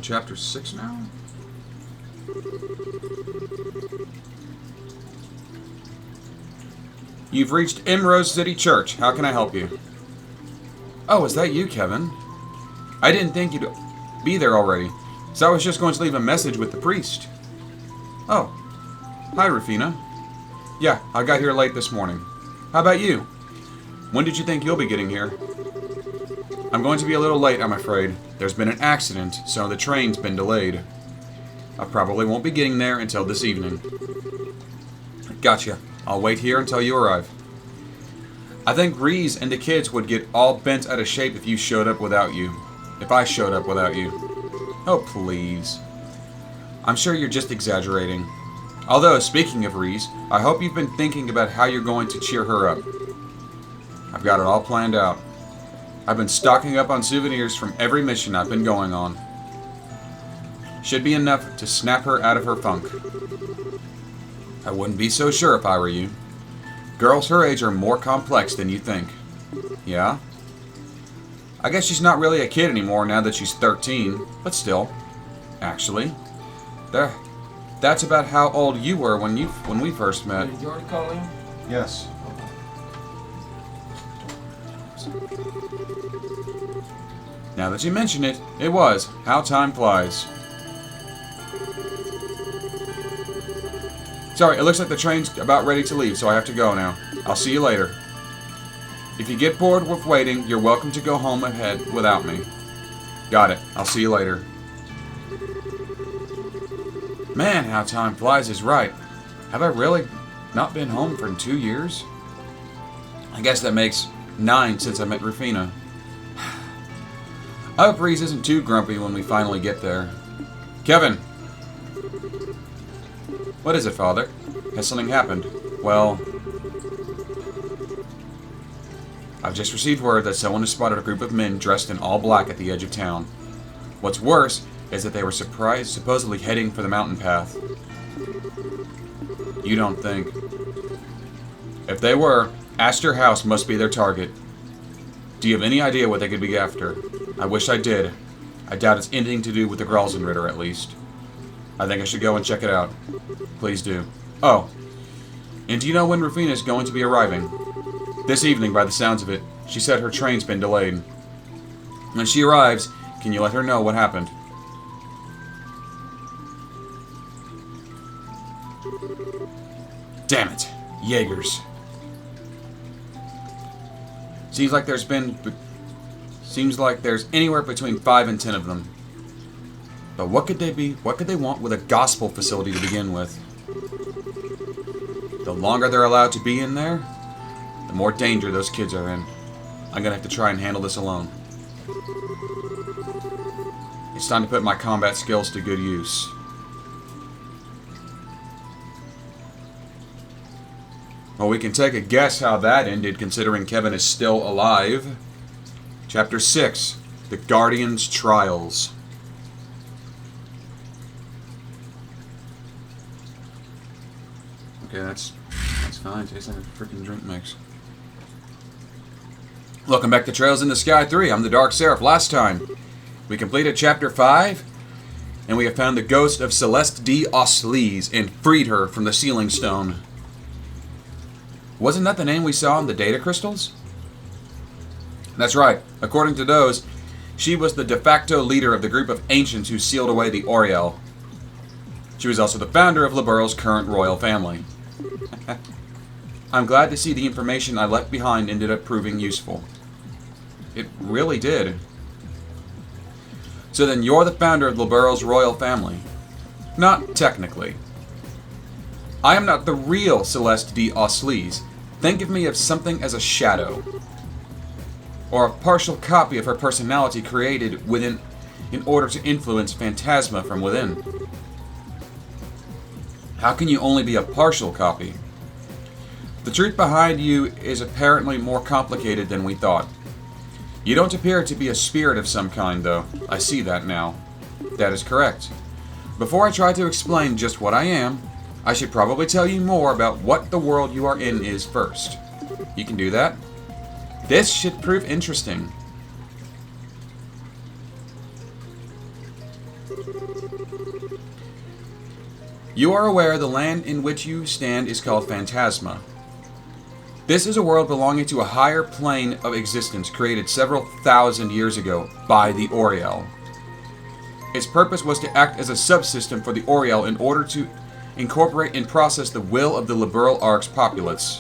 chapter 6 now? You've reached Emerald City Church. How can I help you? Oh, is that you, Kevin? I didn't think you'd be there already, so I was just going to leave a message with the priest. Oh. Hi, Rufina. Yeah, I got here late this morning. How about you? When did you think you'll be getting here? I'm going to be a little late, I'm afraid. There's been an accident, so the train's been delayed. I probably won't be getting there until this evening. Gotcha. I'll wait here until you arrive. I think Reese and the kids would get all bent out of shape if you showed up without you. If I showed up without you. Oh, please. I'm sure you're just exaggerating. Although, speaking of Reese, I hope you've been thinking about how you're going to cheer her up. I've got it all planned out. I've been stocking up on souvenirs from every mission I've been going on. Should be enough to snap her out of her funk. I wouldn't be so sure if I were you. Girls her age are more complex than you think. Yeah? I guess she's not really a kid anymore now that she's 13, but still. Actually, that's about how old you were when we first met. Did you already call in? Yes. Now that you mention it, it was. How time flies. Sorry, it looks like the train's about ready to leave, so I have to go now. I'll see you later. If you get bored with waiting, you're welcome to go home ahead without me. Got it. I'll see you later. Man, how time flies is right. Have I really not been home for 2 years? I guess that makes 9 since I met Rufina. I hope Reese isn't too grumpy when we finally get there. Kevin! What is it, Father? Has something happened? Well, I've just received word that someone has spotted a group of men dressed in all black at the edge of town. What's worse is that they were supposedly heading for the mountain path. You don't think? If they were, Astor House must be their target. Do you have any idea what they could be after? I wish I did. I doubt it's anything to do with the Gralsenritter, at least. I think I should go and check it out. Please do. Oh, and do you know when Rufina is going to be arriving? This evening, by the sounds of it. She said her train's been delayed. When she arrives, can you let her know what happened? Damn it. Jaegers. Seems like there's anywhere between 5 and 10 of them. But what could they be? What could they want with a gospel facility to begin with? The longer they're allowed to be in there, the more danger those kids are in. I'm gonna have to try and handle this alone. It's time to put my combat skills to good use. Well, we can take a guess how that ended, considering Kevin is still alive. Chapter 6, The Guardian's Trials. Okay, that's fine. Tastes like a freaking drink mix. Welcome back to Trails in the Sky 3. I'm the TheDarkSeraph. Last time, we completed Chapter 5, and we have found the ghost of Celeste D. Oslees and freed her from the Sealing Stone. Wasn't that the name we saw in the data crystals? That's right. According to those, she was the de facto leader of the group of ancients who sealed away the Oriel. She was also the founder of Liberal's current royal family. I'm glad to see the information I left behind ended up proving useful. It really did. So then you're the founder of Liberal's royal family. Not technically. I am not the real Celeste D. Oslees. Think of me as something as a shadow. Or a partial copy of her personality created within in order to influence Phantasma from within. How can you only be a partial copy? The truth behind you is apparently more complicated than we thought. You don't appear to be a spirit of some kind, though. I see that now. That is correct. Before I try to explain just what I am, I should probably tell you more about what the world you are in is first. You can do that? This should prove interesting. You are aware the land in which you stand is called Phantasma. This is a world belonging to a higher plane of existence created several thousand years ago by the Oriel. Its purpose was to act as a subsystem for the Oriel in order to incorporate and process the will of the liberal arc's populace.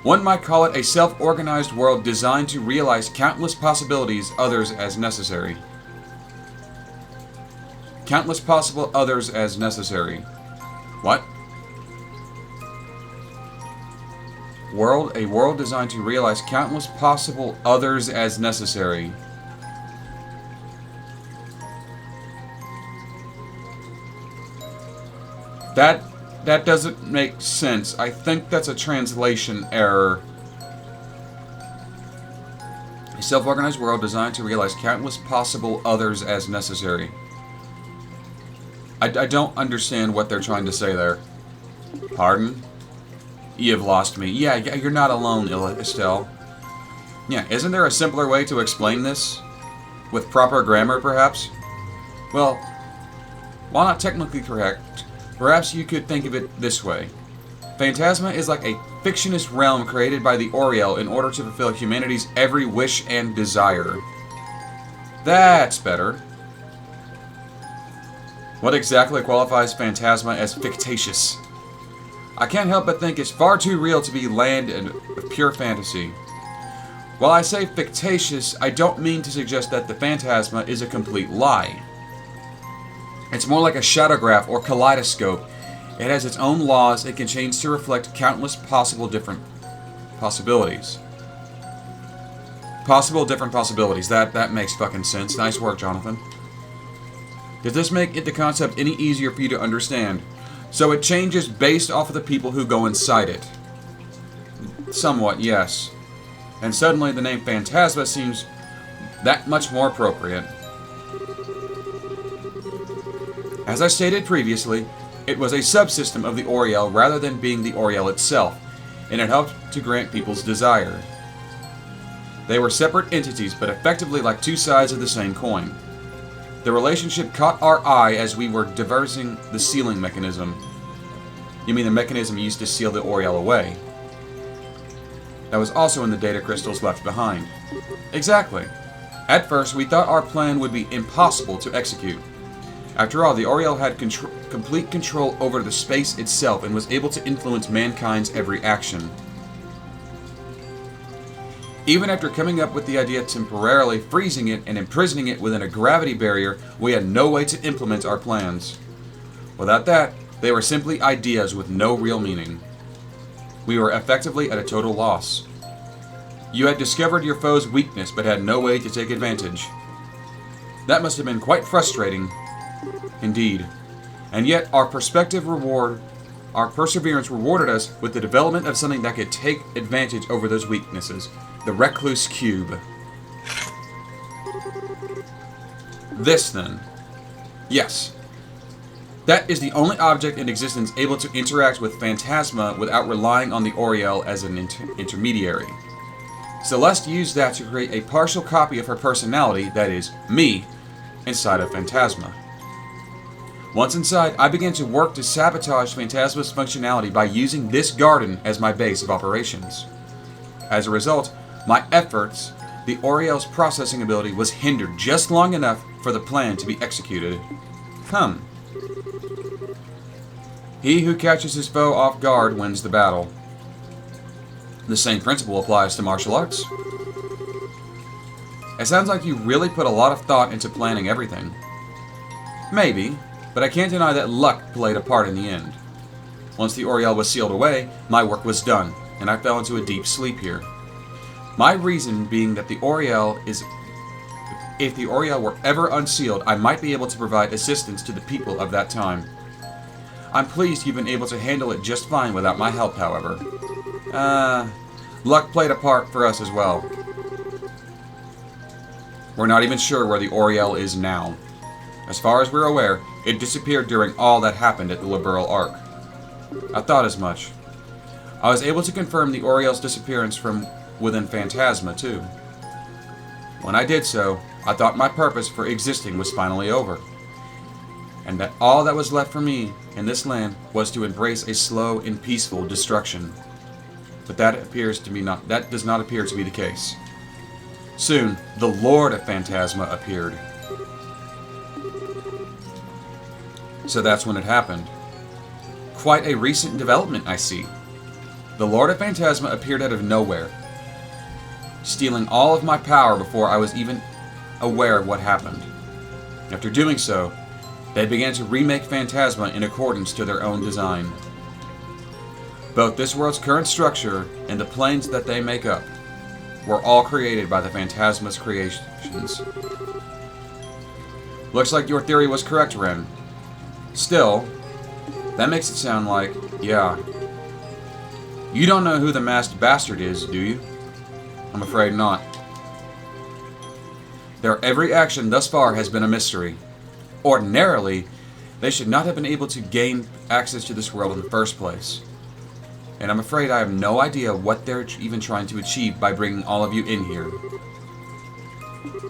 One might call it a self-organized world designed to realize countless possibilities, others as necessary. Countless possible others as necessary. What? A world designed to realize countless possible others as necessary. That doesn't make sense. I think that's a translation error. A self-organized world designed to realize countless possible others as necessary. I don't understand what they're trying to say there. Pardon? You've lost me. Yeah, you're not alone, Estelle. Yeah, isn't there a simpler way to explain this? With proper grammar, perhaps? Well, while not technically correct, perhaps you could think of it this way. Phantasma is like a fictionist realm created by the Oriel in order to fulfill humanity's every wish and desire. That's better. What exactly qualifies Phantasma as fictitious? I can't help but think it's far too real to be land and pure fantasy. While I say fictitious, I don't mean to suggest that the Phantasma is a complete lie. It's more like a shadowgraph or kaleidoscope. It has its own laws it can change to reflect countless possible different possibilities. That makes fucking sense. Nice work, Jonathan. Does this make the concept any easier for you to understand? So it changes based off of the people who go inside it. Somewhat, yes. And suddenly the name Phantasma seems that much more appropriate. As I stated previously, it was a subsystem of the Oriel rather than being the Oriel itself, and it helped to grant people's desire. They were separate entities, but effectively like two sides of the same coin. The relationship caught our eye as we were devising the sealing mechanism. You mean the mechanism used to seal the Oriel away? That was also in the data crystals left behind. Exactly. At first, we thought our plan would be impossible to execute. After all, the Oriel had complete control over the space itself and was able to influence mankind's every action. Even after coming up with the idea of temporarily freezing it and imprisoning it within a gravity barrier, we had no way to implement our plans. Without that, they were simply ideas with no real meaning. We were effectively at a total loss. You had discovered your foe's weakness but had no way to take advantage. That must have been quite frustrating. Indeed. And yet, our perseverance rewarded us with the development of something that could take advantage over those weaknesses. The Recluse Cube. This, then. Yes. That is the only object in existence able to interact with Phantasma without relying on the Oriel as an intermediary. Celeste used that to create a partial copy of her personality, that is, me, inside of Phantasma. Once inside, I began to work to sabotage Phantasma's functionality by using this garden as my base of operations. As a result, my efforts, the Oriel's processing ability was hindered just long enough for the plan to be executed. He who catches his foe off guard wins the battle. The same principle applies to martial arts. It sounds like you really put a lot of thought into planning everything. Maybe, but I can't deny that luck played a part in the end. Once the Oriel was sealed away, my work was done, and I fell into a deep sleep here. My reason being that if the Oriel were ever unsealed, I might be able to provide assistance to the people of that time. I'm pleased you've been able to handle it just fine without my help, however. Luck played a part for us as well. We're not even sure where the Oriel is now. As far as we're aware, it disappeared during all that happened at the Liberal Arc. I thought as much. I was able to confirm the Oriel's disappearance from within Phantasma, too. When I did so, I thought my purpose for existing was finally over. and that all that was left for me in this land was to embrace a slow and peaceful destruction. But that does not appear to be the case. Soon, the Lord of Phantasma appeared. So that's when it happened. Quite a recent development, I see. The Lord of Phantasma appeared out of nowhere, stealing all of my power before I was even aware of what happened. After doing so, they began to remake Phantasma in accordance to their own design. Both this world's current structure and the planes that they make up were all created by the Phantasma's creations. Looks like your theory was correct, Ren. Still, that makes it sound like, yeah. You don't know who the masked bastard is, do you? I'm afraid not. Their every action thus far has been a mystery. Ordinarily, they should not have been able to gain access to this world in the first place. And I'm afraid I have no idea what they're even trying to achieve by bringing all of you in here.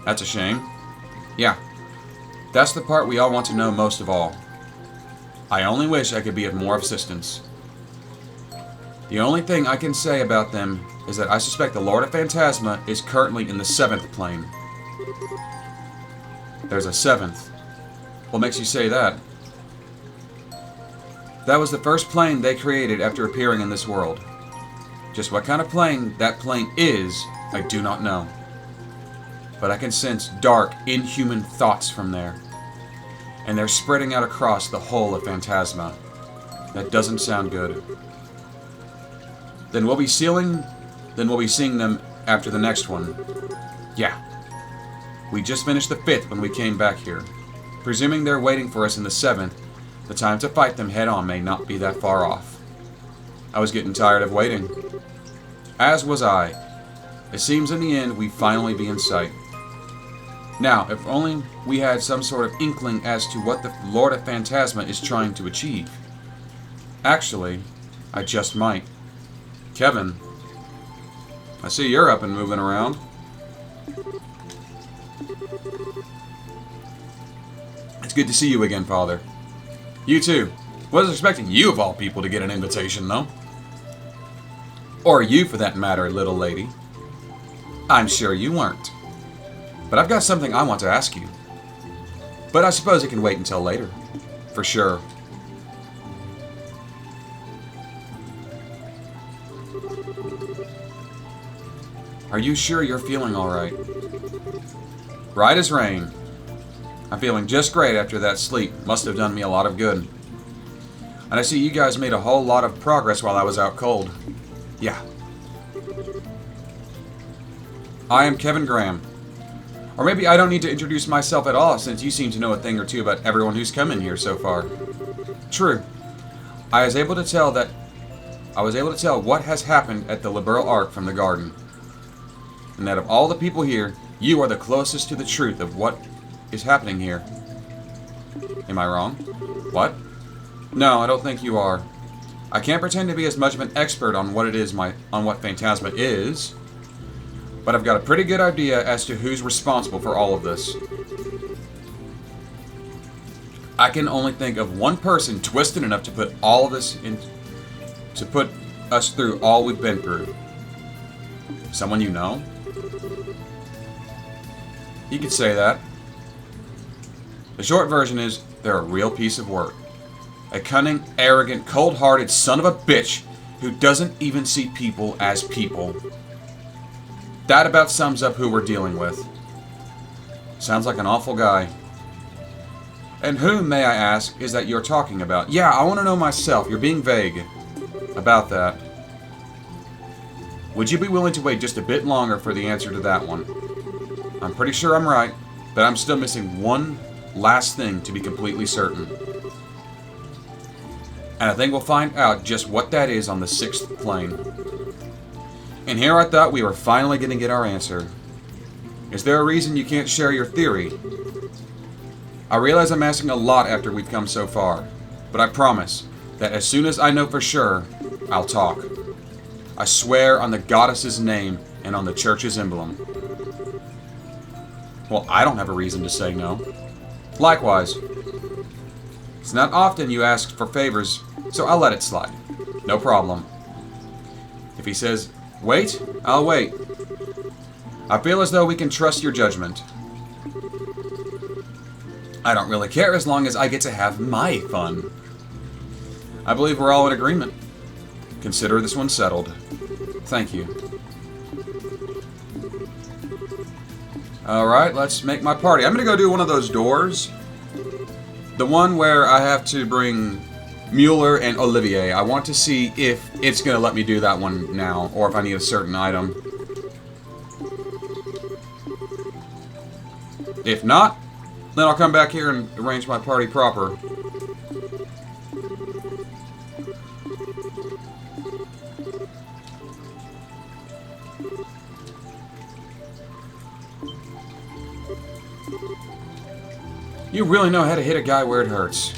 That's a shame. Yeah, that's the part we all want to know most of all. I only wish I could be of more assistance. The only thing I can say about them is that I suspect the Lord of Phantasma is currently in the 7th plane. There's a 7th. What makes you say that? That was the first plane they created after appearing in this world. Just what kind of plane that plane is, I do not know. But I can sense dark, inhuman thoughts from there. And they're spreading out across the whole of Phantasma. That doesn't sound good. Then we'll be seeing them after the next one. Yeah. We just finished the 5th when we came back here. Presuming they're waiting for us in the 7th, the time to fight them head on may not be that far off. I was getting tired of waiting. As was I. It seems in the end we'd finally be in sight. Now, if only we had some sort of inkling as to what the Lord of Phantasma is trying to achieve. Actually, I just might. Kevin, I see you're up and moving around. It's good to see you again, Father. You too. Wasn't expecting you of all people to get an invitation, though. Or you, for that matter, little lady. I'm sure you weren't. But I've got something I want to ask you. But I suppose it can wait until later. For sure. Are you sure you're feeling alright? Right as rain. I'm feeling just great after that sleep. Must have done me a lot of good. And I see you guys made a whole lot of progress while I was out cold. Yeah. I am Kevin Graham. Or maybe I don't need to introduce myself at all, since you seem to know a thing or two about everyone who's come in here so far. True. I was able to tell what has happened at the Liberal Arc from the garden. And that of all the people here, you are the closest to the truth of what is happening here. Am I wrong? What? No, I don't think you are. I can't pretend to be as much of an expert on what what Phantasma is, but I've got a pretty good idea as to who's responsible for all of this. I can only think of one person twisted enough to put all of this in, to put us through all we've been through. Someone you know? You could say that. The short version is, they're a real piece of work. A cunning, arrogant, cold-hearted son of a bitch who doesn't even see people as people. That about sums up who we're dealing with. Sounds like an awful guy. And who, may I ask, is that you're talking about? Yeah, I want to know myself. You're being vague about that. Would you be willing to wait just a bit longer for the answer to that one? I'm pretty sure I'm right, but I'm still missing one last thing to be completely certain. And I think we'll find out just what that is on the 6th plane. And here I thought we were finally going to get our answer. Is there a reason you can't share your theory? I realize I'm asking a lot after we've come so far, but I promise that as soon as I know for sure, I'll talk. I swear on the goddess's name and on the church's emblem. Well, I don't have a reason to say no. Likewise. It's not often you ask for favors, so I'll let it slide. No problem. If he says, wait, I'll wait. I feel as though we can trust your judgment. I don't really care as long as I get to have my fun. I believe we're all in agreement. Consider this one settled. Thank you. Alright, let's make my party. I'm going to go do one of those doors. The one where I have to bring Mueller and Olivier. I want to see if it's going to let me do that one now, or if I need a certain item. If not, then I'll come back here and arrange my party proper. You really know how to hit a guy where it hurts.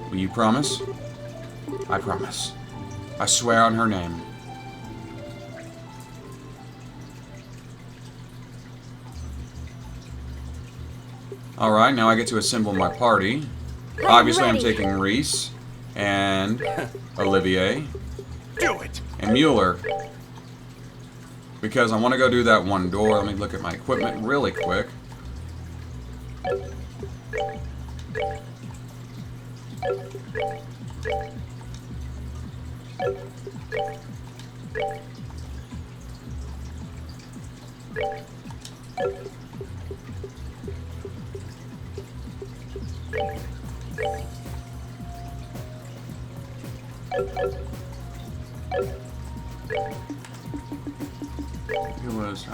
Will you promise? I promise. I swear on her name. Alright, now I get to assemble my party. Obviously I'm taking Reese and Olivier. Do it! And Mueller. Because I want to go do that one door. Let me look at my equipment really quick. It was,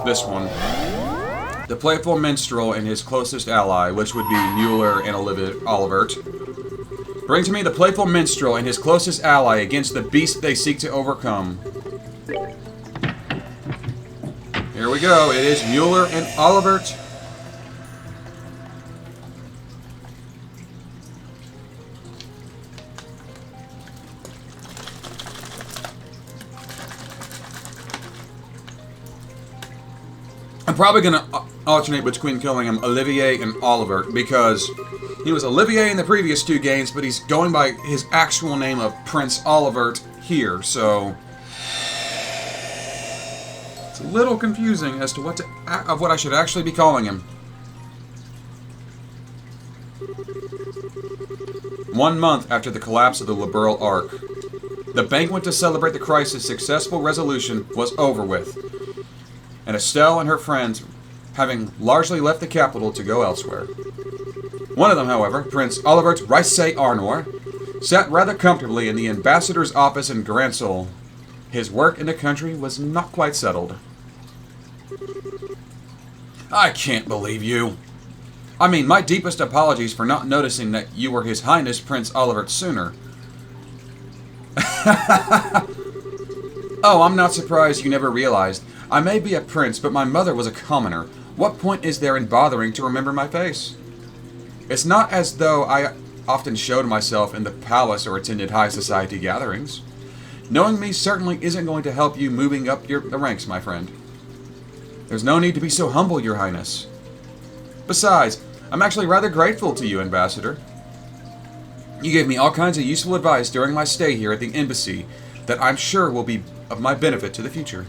this one. The playful minstrel and his closest ally, which would be Mueller and Olivert. Bring to me the playful minstrel and his closest ally against the beast they seek to overcome. Here we go. It is Mueller and Olivert. I'm probably going to alternate between killing him Olivier and Olivert, because he was Olivier in the previous two games, but he's going by his actual name of Prince Olivert here, so it's a little confusing as to what I should actually be calling him. 1 month after the collapse of the Liberal Arc, the banquet to celebrate the crisis' successful resolution was over with, and Estelle and her friends having largely left the capital to go elsewhere. One of them, however, Prince Olivert Rice Arnor, sat rather comfortably in the ambassador's office in Gransol. His work in the country was not quite settled. I can't believe you. I mean, my deepest apologies for not noticing that you were His Highness Prince Olivert sooner. Oh, I'm not surprised you never realized. I may be a prince, but my mother was a commoner. What point is there in bothering to remember my face? It's not as though I often showed myself in the palace or attended high society gatherings. Knowing me certainly isn't going to help you moving up the ranks, my friend. There's no need to be so humble, Your Highness. Besides, I'm actually rather grateful to you, Ambassador. You gave me all kinds of useful advice during my stay here at the embassy that I'm sure will be of my benefit to the future.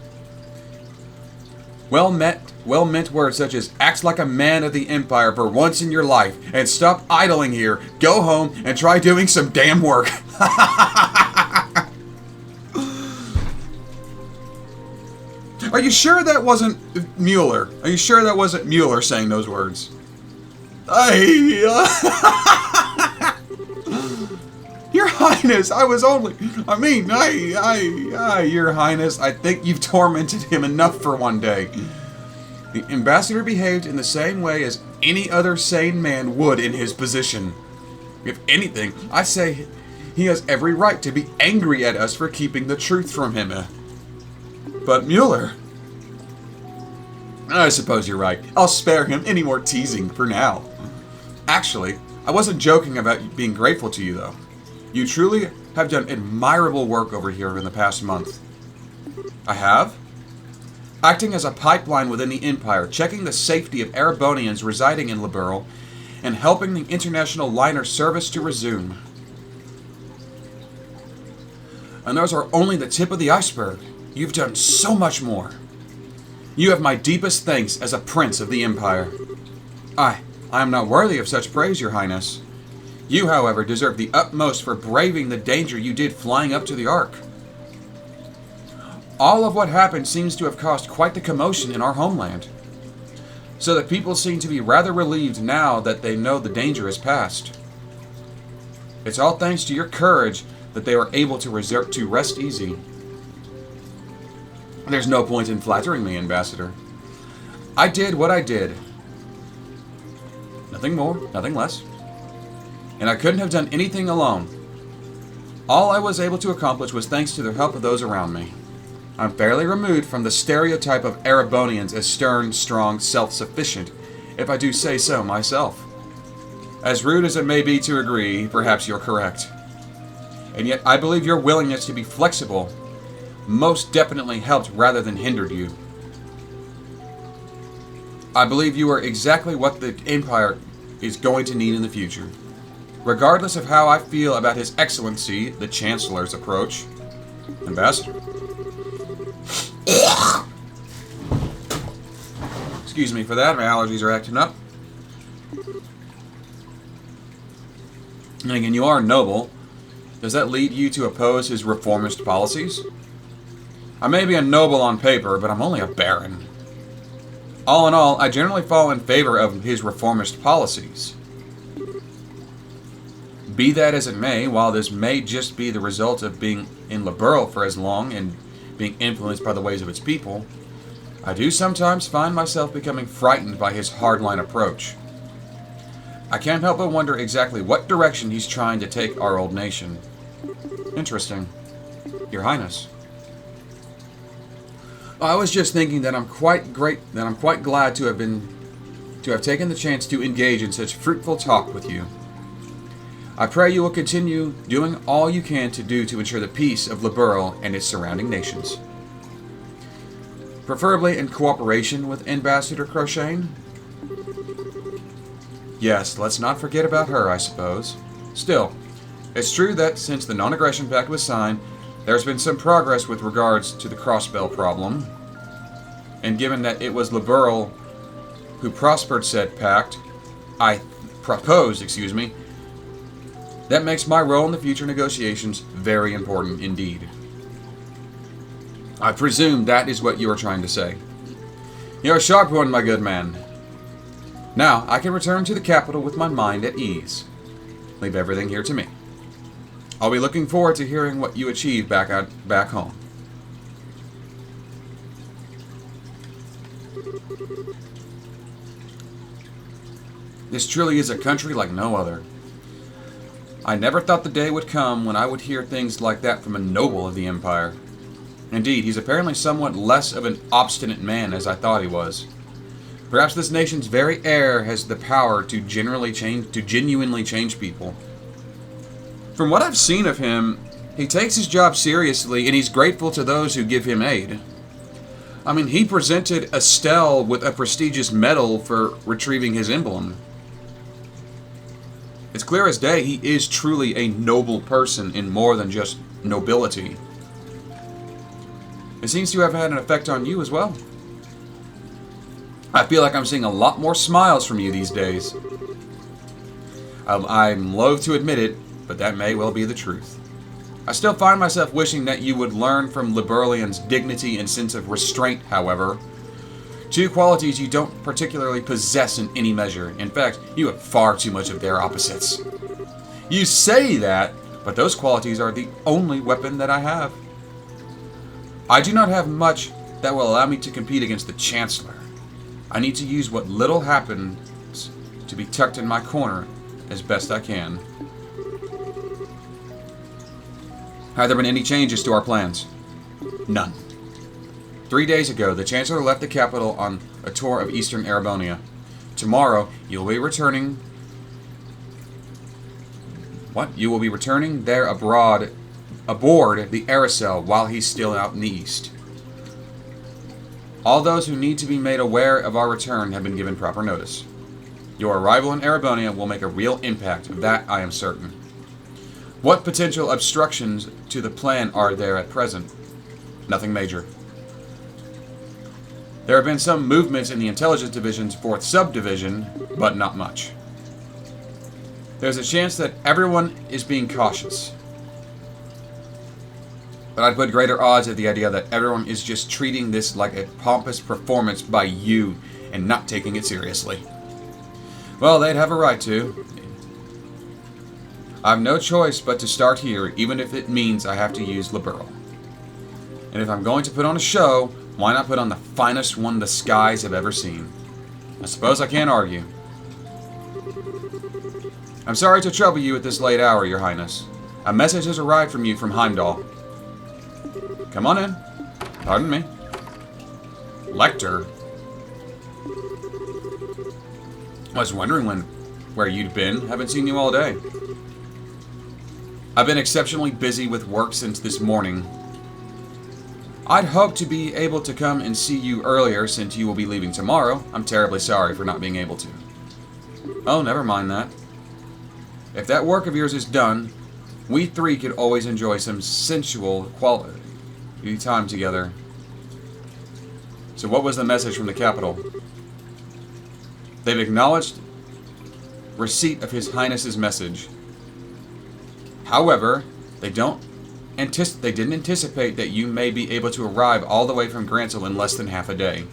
Well-meant words such as, act like a man of the Empire for once in your life, and stop idling here, go home, and try doing some damn work. Are you sure that wasn't Mueller? Are you sure that wasn't Mueller saying those words? Your Highness, Your Highness, I think you've tormented him enough for one day. The ambassador behaved in the same way as any other sane man would in his position. If anything, I say he has every right to be angry at us for keeping the truth from him. But Mueller... I suppose you're right. I'll spare him any more teasing for now. Actually, I wasn't joking about being grateful to you, though. You truly have done admirable work over here in the past month. I have? Acting as a pipeline within the Empire, checking the safety of Erebonians residing in Liberl, and helping the international liner service to resume. And those are only the tip of the iceberg. You've done so much more. You have my deepest thanks as a prince of the Empire. I am not worthy of such praise, Your Highness. You, however, deserve the utmost for braving the danger you did flying up to the Ark. All of what happened seems to have caused quite the commotion in our homeland, so that people seem to be rather relieved now that they know the danger is past. It's all thanks to your courage that they were able to rest easy. There's no point in flattering me, Ambassador. I did what I did. Nothing more, nothing less. And I couldn't have done anything alone. All I was able to accomplish was thanks to the help of those around me. I'm fairly removed from the stereotype of Erebonians as stern, strong, self-sufficient, if I do say so myself. As rude as it may be to agree, perhaps you're correct. And yet I believe your willingness to be flexible most definitely helped rather than hindered you. I believe you are exactly what the Empire is going to need in the future. Regardless of how I feel about His Excellency, the Chancellor's approach. Ambassador. Excuse me for that, my allergies are acting up. And again, you are noble. Does that lead you to oppose his reformist policies? I may be a noble on paper, but I'm only a baron. All in all, I generally fall in favor of his reformist policies. Be that as it may, while this may just be the result of being in Liberl for as long and being influenced by the ways of its people, I do sometimes find myself becoming frightened by his hardline approach. I can't help but wonder exactly what direction he's trying to take our old nation. Interesting. Your Highness. I was just thinking that I'm quite glad to have taken the chance to engage in such fruitful talk with you. I pray you will continue doing all you can to ensure the peace of Liberl and its surrounding nations. Preferably in cooperation with Ambassador Crochane? Yes, let's not forget about her, I suppose. Still, it's true that since the Non-Aggression Pact was signed, there's been some progress with regards to the Crossbell problem, and given that it was Liberl who proposed said pact, that makes my role in the future negotiations very important indeed. I presume that is what you are trying to say. You're a sharp one, my good man. Now, I can return to the capital with my mind at ease. Leave everything here to me. I'll be looking forward to hearing what you achieve back home. This truly is a country like no other. I never thought the day would come when I would hear things like that from a noble of the Empire. Indeed, he's apparently somewhat less of an obstinate man as I thought he was. Perhaps this nation's very air has the power to genuinely change people. From what I've seen of him, he takes his job seriously and he's grateful to those who give him aid. I mean, he presented Estelle with a prestigious medal for retrieving his emblem. It's clear as day he is truly a noble person in more than just nobility. It seems to have had an effect on you as well. I feel like I'm seeing a lot more smiles from you these days. I'm loath to admit it, but that may well be the truth. I still find myself wishing that you would learn from Liberlian's dignity and sense of restraint, however. Two qualities you don't particularly possess in any measure. In fact, you have far too much of their opposites. You say that, but those qualities are the only weapon that I have. I do not have much that will allow me to compete against the Chancellor. I need to use what little happens to be tucked in my corner as best I can. Have there been any changes to our plans? None. 3 days ago, the Chancellor left the capital on a tour of Eastern Erebonia. Tomorrow, you will be returning there abroad aboard the Aracel while he's still out in the east. All those who need to be made aware of our return have been given proper notice. Your arrival in Erebonia will make a real impact, of that I am certain. What potential obstructions to the plan are there at present? Nothing major. There have been some movements in the Intelligence Division's 4th Subdivision, but not much. There's a chance that everyone is being cautious. But I'd put greater odds at the idea that everyone is just treating this like a pompous performance by you and not taking it seriously. Well, they'd have a right to. I've no choice but to start here, even if it means I have to use Liberal. And if I'm going to put on a show, why not put on the finest one the skies have ever seen? I suppose I can't argue. I'm sorry to trouble you at this late hour, Your Highness. A message has arrived from you from Heimdall. Come on in. Pardon me. Lecter? I was wondering where you'd been. Haven't seen you all day. I've been exceptionally busy with work since this morning. I'd hoped to be able to come and see you earlier since you will be leaving tomorrow. I'm terribly sorry for not being able to. Oh, never mind that. If that work of yours is done, we three could always enjoy some sensual quality time together. So what was the message from the capital? They've acknowledged receipt of His Highness's message. However, they didn't anticipate that you may be able to arrive all the way from Grantsel in less than half a day.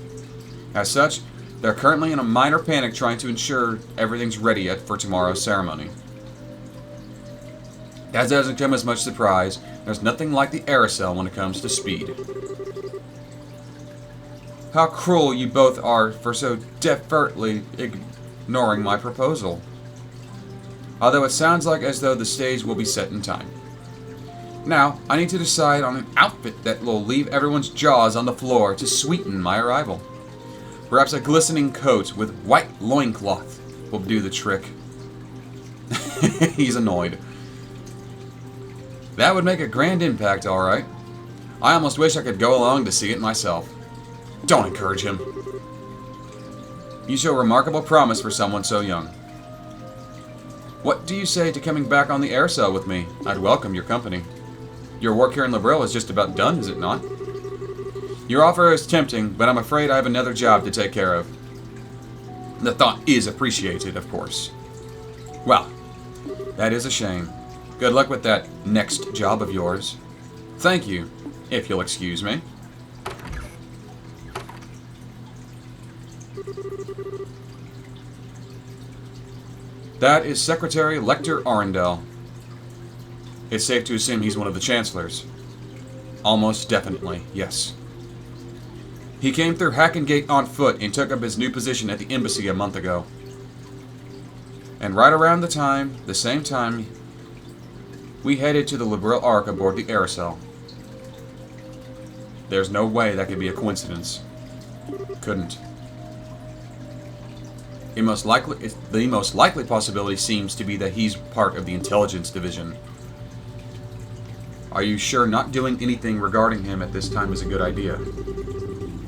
As such, they're currently in a minor panic trying to ensure everything's ready for tomorrow's ceremony. That doesn't come as much surprise. There's nothing like the Aracel when it comes to speed. How cruel you both are for so defertly ignoring my proposal. Although it sounds like as though the stage will be set in time. Now, I need to decide on an outfit that will leave everyone's jaws on the floor to sweeten my arrival. Perhaps a glistening coat with white loincloth will do the trick. He's annoyed. That would make a grand impact, alright. I almost wish I could go along to see it myself. Don't encourage him. You show remarkable promise for someone so young. What do you say to coming back on the Aracel with me? I'd welcome your company. Your work here in Liberal is just about done, is it not? Your offer is tempting, but I'm afraid I have another job to take care of. The thought is appreciated, of course. Well, that is a shame. Good luck with that next job of yours. Thank you, if you'll excuse me. That is Secretary Lecter Arundel. It's safe to assume he's one of the Chancellors. Almost definitely, yes. He came through Hackengate on foot and took up his new position at the embassy a month ago. And right around the same time, we headed to the Liberal Ark aboard the Aracel. There's no way that could be a coincidence. Couldn't. The most likely possibility seems to be that he's part of the Intelligence Division. Are you sure not doing anything regarding him at this time is a good idea?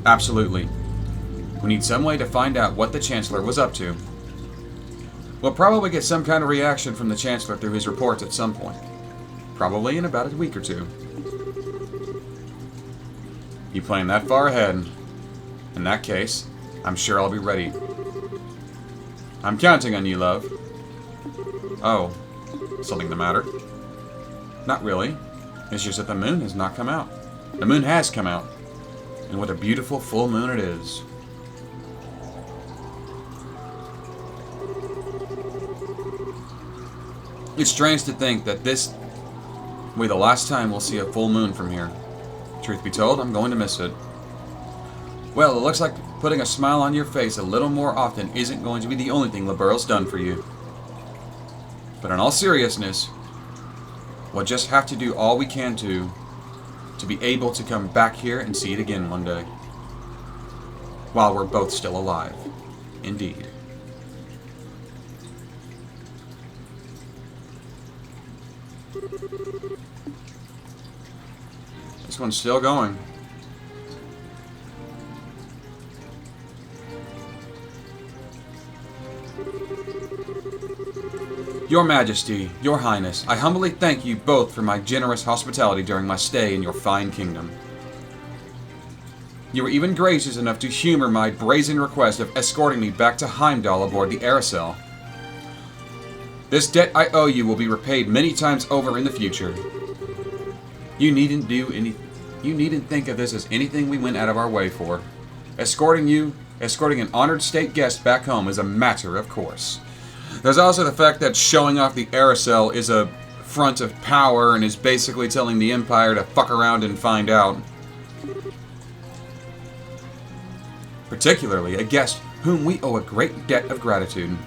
Absolutely. We need some way to find out what the Chancellor was up to. We'll probably get some kind of reaction from the Chancellor through his reports at some point. Probably in about a week or two. You plan that far ahead. In that case, I'm sure I'll be ready. I'm counting on you, love. Oh, something the matter? Not really. It's just that the moon has not come out. The moon has come out. And what a beautiful full moon it is. It's strange to think that this will be the last time we'll see a full moon from here. Truth be told, I'm going to miss it. Well, it looks like putting a smile on your face a little more often isn't going to be the only thing Liberal's done for you. But in all seriousness, we'll just have to do all we can to be able to come back here and see it again one day. While we're both still alive. Indeed. This one's still going. Your Majesty, Your Highness, I humbly thank you both for my generous hospitality during my stay in your fine kingdom. You were even gracious enough to humor my brazen request of escorting me back to Heimdall aboard the Aracel. This debt I owe you will be repaid many times over in the future. You needn't think of this as anything we went out of our way for. Escorting an honored state guest back home is a matter of course. There's also the fact that showing off the Aracel is a front of power and is basically telling the Empire to fuck around and find out. Particularly a guest whom we owe a great debt of gratitude.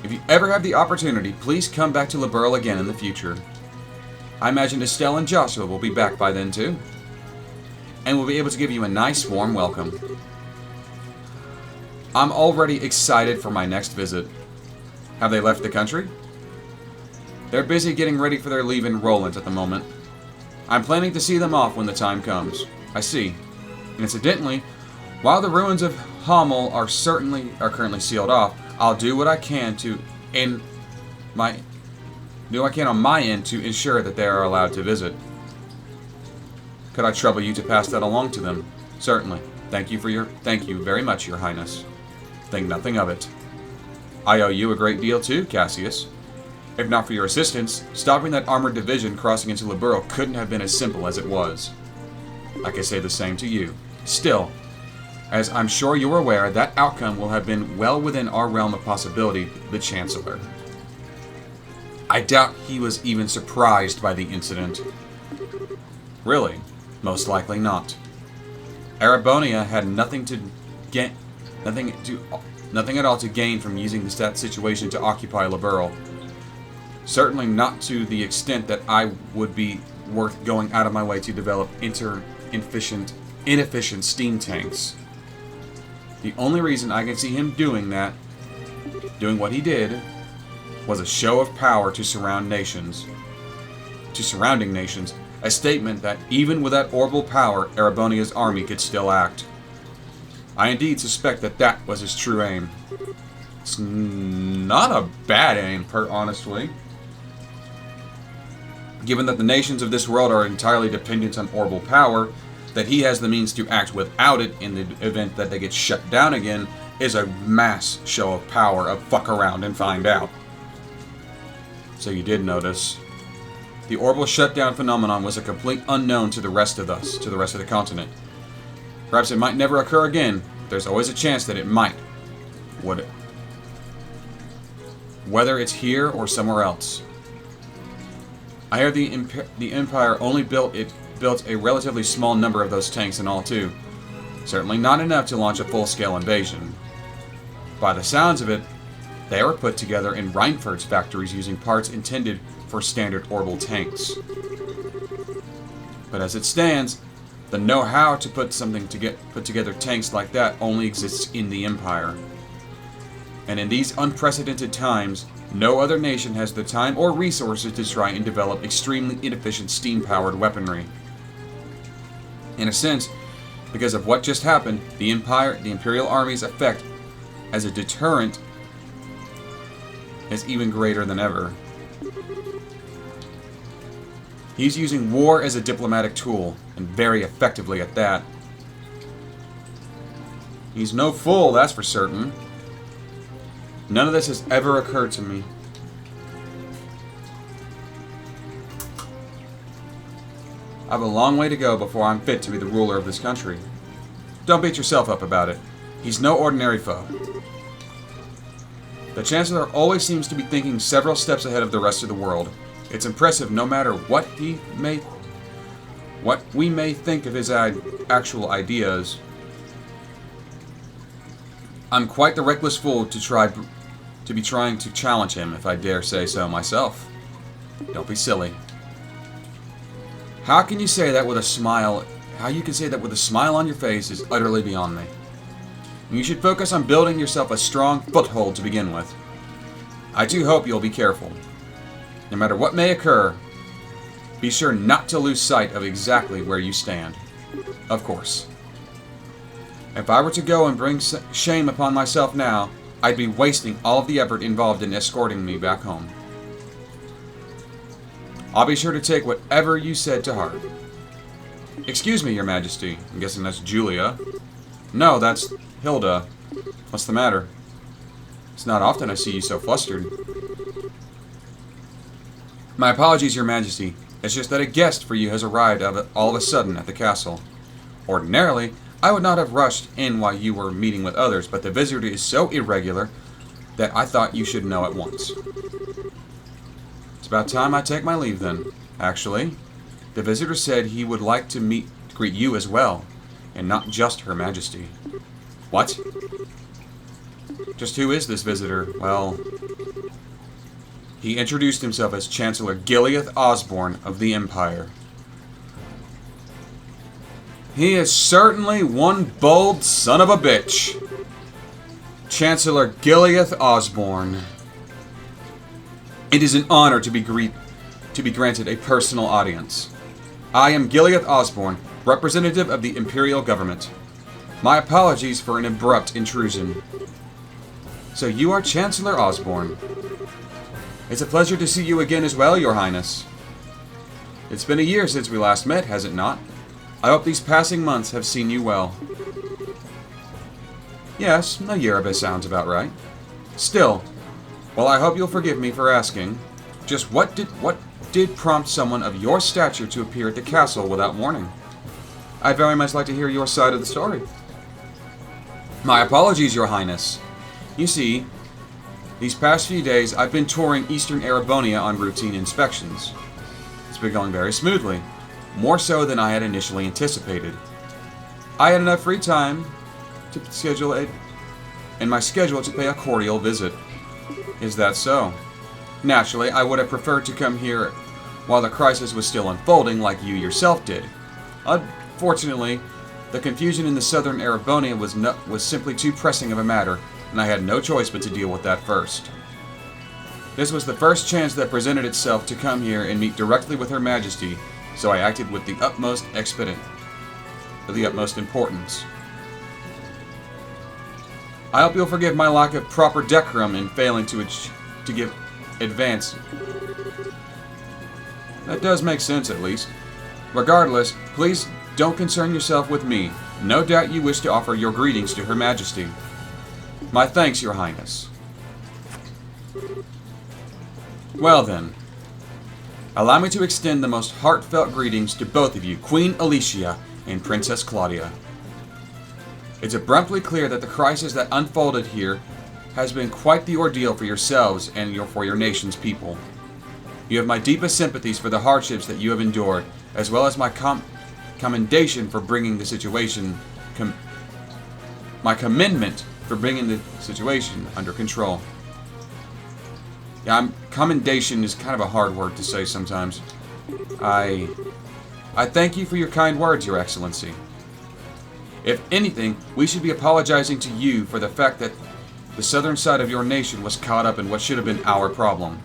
If you ever have the opportunity, please come back to Liberl again in the future. I imagine Estelle and Joshua will be back by then too, and will be able to give you a nice warm welcome. I'm already excited for my next visit. Have they left the country? They're busy getting ready for their leave in Roland at the moment. I'm planning to see them off when the time comes. I see. And incidentally, while the ruins of Hamel are currently sealed off, I'll do what I can on my end to ensure that they are allowed to visit. Could I trouble you to pass that along to them? Certainly. Thank you very much, Your Highness. Think nothing of it. I owe you a great deal too, Cassius. If not for your assistance, stopping that armored division crossing into Liberl couldn't have been as simple as it was. I can say the same to you. Still, as I'm sure you're aware, that outcome will have been well within our realm of possibility, the Chancellor. I doubt he was even surprised by the incident. Really? Most likely not. Arabonia had nothing at all to gain from using that situation to occupy Liberl. Certainly not to the extent that I would be worth going out of my way to develop inefficient steam tanks. The only reason I can see him doing what he did, was a show of power to surrounding nations, a statement that even with that orbital power, Erebonia's army could still act. I indeed suspect that was his true aim. It's not a bad aim, honestly. Given that the nations of this world are entirely dependent on orbital power, that he has the means to act without it in the event that they get shut down again is a mass show of power of fuck around and find out. So you did notice. The orbital shutdown phenomenon was a complete unknown to the rest of the continent. Perhaps it might never occur again. There's always a chance that it might. Whether it's here or somewhere else. I hear the Empire only built a relatively small number of those tanks in all too. Certainly not enough to launch a full-scale invasion. By the sounds of it, they were put together in Reinfeldt's factories using parts intended for standard orbital tanks. But as it stands, the know-how to put together tanks like that only exists in the Empire. And in these unprecedented times, no other nation has the time or resources to try and develop extremely inefficient steam-powered weaponry. In a sense, because of what just happened, the Imperial Army's effect as a deterrent is even greater than ever. He's using war as a diplomatic tool, and very effectively at that. He's no fool, that's for certain. None of this has ever occurred to me. I have a long way to go before I'm fit to be the ruler of this country. Don't beat yourself up about it. He's no ordinary foe. The Chancellor always seems to be thinking several steps ahead of the rest of the world. It's impressive no matter what we may think of his actual ideas. I'm quite the reckless fool to be trying to challenge him, if I dare say so myself. Don't be silly. How you can say that with a smile on your face is utterly beyond me. You should focus on building yourself a strong foothold to begin with. I do hope you'll be careful. No matter what may occur, Be sure not to lose sight of exactly where you stand. Of course. If I were to go and bring shame upon myself now, I'd be wasting all of the effort involved in escorting me back home. I'll be sure to take whatever you said to heart. Excuse me, Your Majesty. I'm guessing that's Julia. No, that's Hilda. What's the matter? It's not often I see you so flustered. My apologies, Your Majesty. It's just that a guest for you has arrived all of a sudden at the castle. Ordinarily, I would not have rushed in while you were meeting with others, but the visitor is so irregular that I thought you should know at once. It's about time I take my leave then. Actually, the visitor said he would like to greet you as well, and not just Her Majesty. What? Just who is this visitor? Well, he introduced himself as Chancellor Gileath Osborne of the Empire. He is certainly one bold son of a bitch. Chancellor Gileath Osborne. It is an honor to be granted a personal audience. I am Gileath Osborne, representative of the Imperial Government. My apologies for an abrupt intrusion. So you are Chancellor Osborne. It's a pleasure to see you again as well, Your Highness. It's been a year since we last met, has it not? I hope these passing months have seen you well. Yes, a year of it sounds about right. Still, well, I hope you'll forgive me for asking, just what did prompt someone of your stature to appear at the castle without warning? I'd very much like to hear your side of the story. My apologies, Your Highness. You see, these past few days I've been touring Eastern Erebonia on routine inspections. It's been going very smoothly, more so than I had initially anticipated. I had enough free time to schedule in my schedule to pay a cordial visit. Is that so? Naturally, I would have preferred to come here while the crisis was still unfolding like you yourself did. Unfortunately, the confusion in the southern Erebonia was simply too pressing of a matter, and I had no choice but to deal with that first. This was the first chance that presented itself to come here and meet directly with Her Majesty, so I acted with the utmost importance. I hope you'll forgive my lack of proper decorum in failing to give advance. That does make sense, at least. Regardless, please don't concern yourself with me. No doubt you wish to offer your greetings to Her Majesty. My thanks, Your Highness. Well then, allow me to extend the most heartfelt greetings to both of you, Queen Alicia and Princess Claudia. It's abruptly clear that the crisis that unfolded here has been quite the ordeal for yourselves and for your nation's people. You have my deepest sympathies for the hardships that you have endured, as well as my commendation for bringing the situation, my commendment for bringing the situation under control. Yeah, commendation is kind of a hard word to say sometimes. I thank you for your kind words, Your Excellency. If anything, we should be apologizing to you for the fact that the southern side of your nation was caught up in what should have been our problem.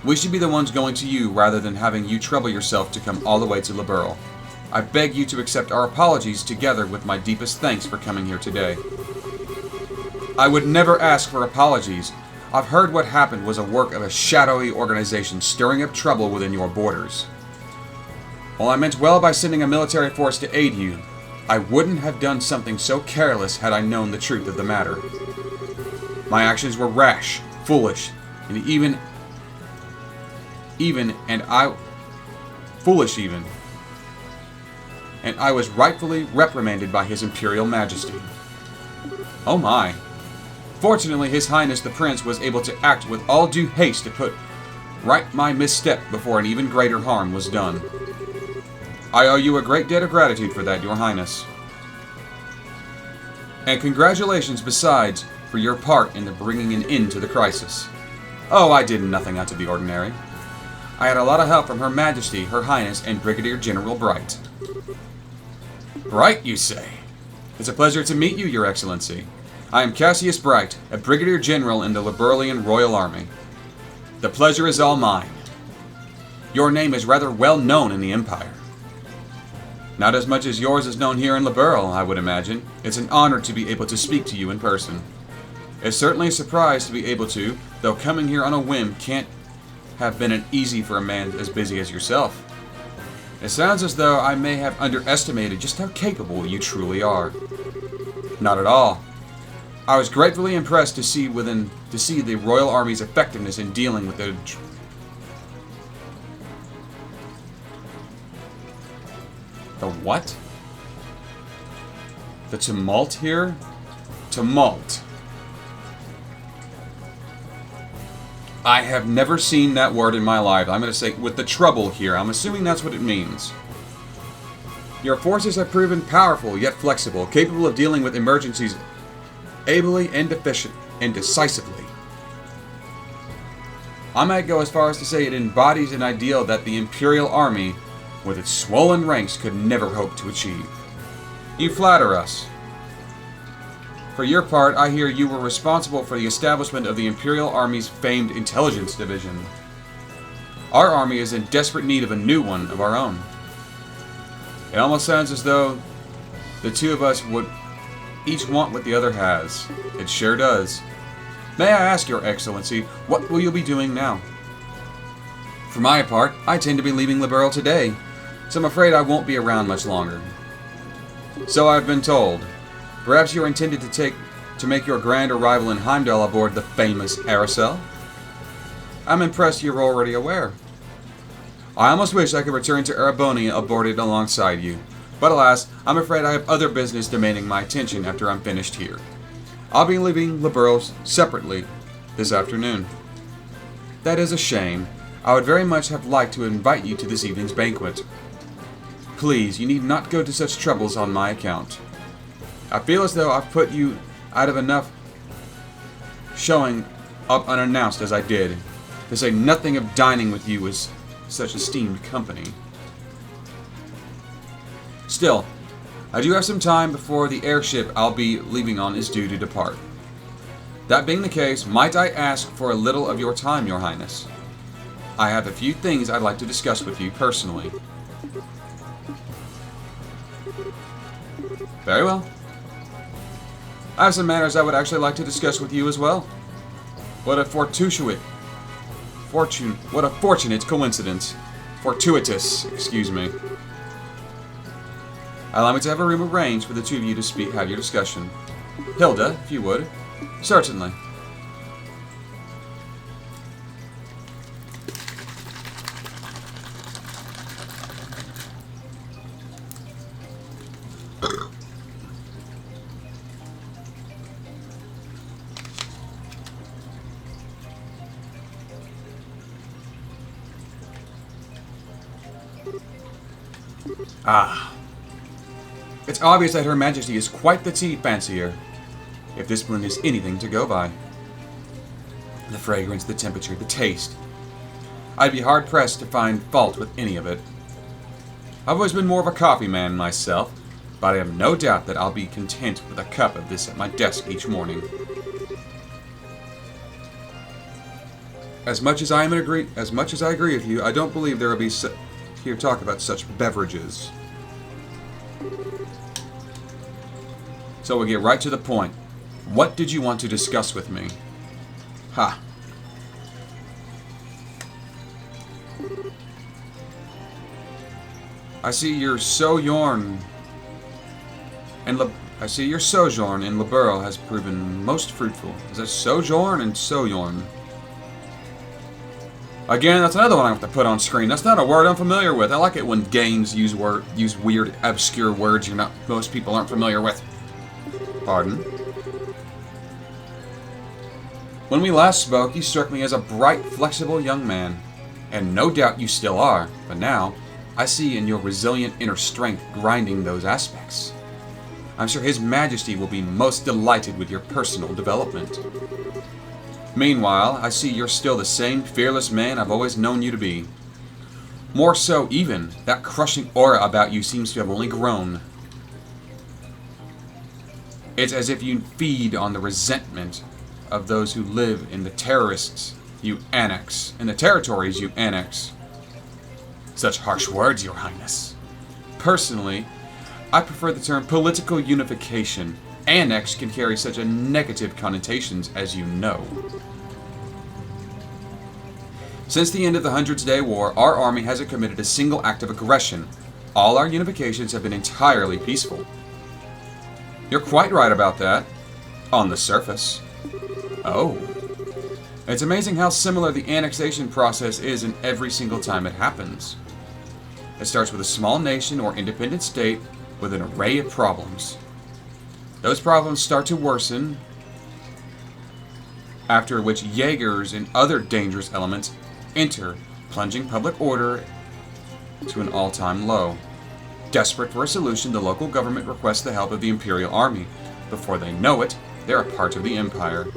We should be the ones going to you rather than having you trouble yourself to come all the way to Liberl. I beg you to accept our apologies together with my deepest thanks for coming here today. I would never ask for apologies. I've heard what happened was a work of a shadowy organization stirring up trouble within your borders. While I meant well by sending a military force to aid you, I wouldn't have done something so careless had I known the truth of the matter. My actions were rash, foolish, and and I was rightfully reprimanded by His Imperial Majesty. Oh my. Fortunately, His Highness the Prince was able to act with all due haste to put right my misstep before an even greater harm was done. I owe you a great debt of gratitude for that, Your Highness. And congratulations, besides, for your part in the bringing an end to the crisis. Oh, I did nothing out of the ordinary. I had a lot of help from Her Majesty, Her Highness, and Brigadier General Bright. Bright, you say? It's a pleasure to meet you, Your Excellency. I am Cassius Bright, a Brigadier General in the Liberlian Royal Army. The pleasure is all mine. Your name is rather well known in the Empire. Not as much as yours is known here in Liberl, I would imagine. It's an honor to be able to speak to you in person. It's certainly a surprise to be able to, though coming here on a whim can't have been easy for a man as busy as yourself. It sounds as though I may have underestimated just how capable you truly are. Not at all. I was gratefully impressed to see the Royal Army's effectiveness in dealing with the what? The tumult here? Tumult. I have never seen that word in my life. I'm going to say with the trouble here. I'm assuming that's what it means. Your forces have proven powerful yet flexible, capable of dealing with emergencies ably and decisively. I might go as far as to say it embodies an ideal that the Imperial Army, with its swollen ranks, could never hope to achieve. You flatter us. For your part, I hear you were responsible for the establishment of the Imperial Army's famed intelligence division. Our army is in desperate need of a new one of our own. It almost sounds as though the two of us would each want what the other has. It sure does. May I ask, Your Excellency, what will you be doing now? For my part, I tend to be leaving Liberl today, so I'm afraid I won't be around much longer. So I've been told. Perhaps you're intended to make your grand arrival in Heimdall aboard the famous Aracel? I'm impressed you're already aware. I almost wish I could return to Ereboni aboard it alongside you, but alas, I'm afraid I have other business demanding my attention after I'm finished here. I'll be leaving Liberl separately this afternoon. That is a shame. I would very much have liked to invite you to this evening's banquet. Please, you need not go to such troubles on my account. I feel as though I've put you out of enough showing up unannounced as I did, to say nothing of dining with you as such esteemed company. Still, I do have some time before the airship I'll be leaving on is due to depart. That being the case, might I ask for a little of your time, Your Highness? I have a few things I'd like to discuss with you personally. Very well. I have some matters I would actually like to discuss with you as well. What a fortuitous coincidence. Fortuitous, excuse me. Allow me to have a room arranged for the two of you to have your discussion. Hilda, if you would. Certainly. Ah. It's obvious that Her Majesty is quite the tea fancier, if discipline is anything to go by. The fragrance, the temperature, the taste. I'd be hard-pressed to find fault with any of it. I've always been more of a coffee man myself, but I have no doubt that I'll be content with a cup of this at my desk each morning. As much as I agree with you, I don't believe there will be here talk about such beverages. So we'll get right to the point. What did you want to discuss with me? Ha. I see your sojourn in Liberl has proven most fruitful. Is that sojourn and sojourn? Again, that's another one I have to put on screen. That's not a word I'm familiar with. I like it when games use weird, obscure words most people aren't familiar with. Pardon? When we last spoke, you struck me as a bright, flexible young man. And no doubt you still are, but now, I see in your resilient inner strength grinding those aspects. I'm sure His Majesty will be most delighted with your personal development. Meanwhile, I see you're still the same fearless man I've always known you to be. More so even, that crushing aura about you seems to have only grown. It's as if you feed on the resentment of those who live in the territories you annex. Such harsh words, Your Highness. Personally, I prefer the term political unification. Annex can carry such a negative connotations, as you know. Since the end of the Hundred's Day War, our army hasn't committed a single act of aggression. All our unifications have been entirely peaceful. You're quite right about that. On the surface. Oh. It's amazing how similar the annexation process is in every single time it happens. It starts with a small nation or independent state with an array of problems. Those problems start to worsen, after which Jaegers and other dangerous elements enter, plunging public order to an all-time low. Desperate for a solution, the local government requests the help of the Imperial Army. Before they know it, they are part of the Empire.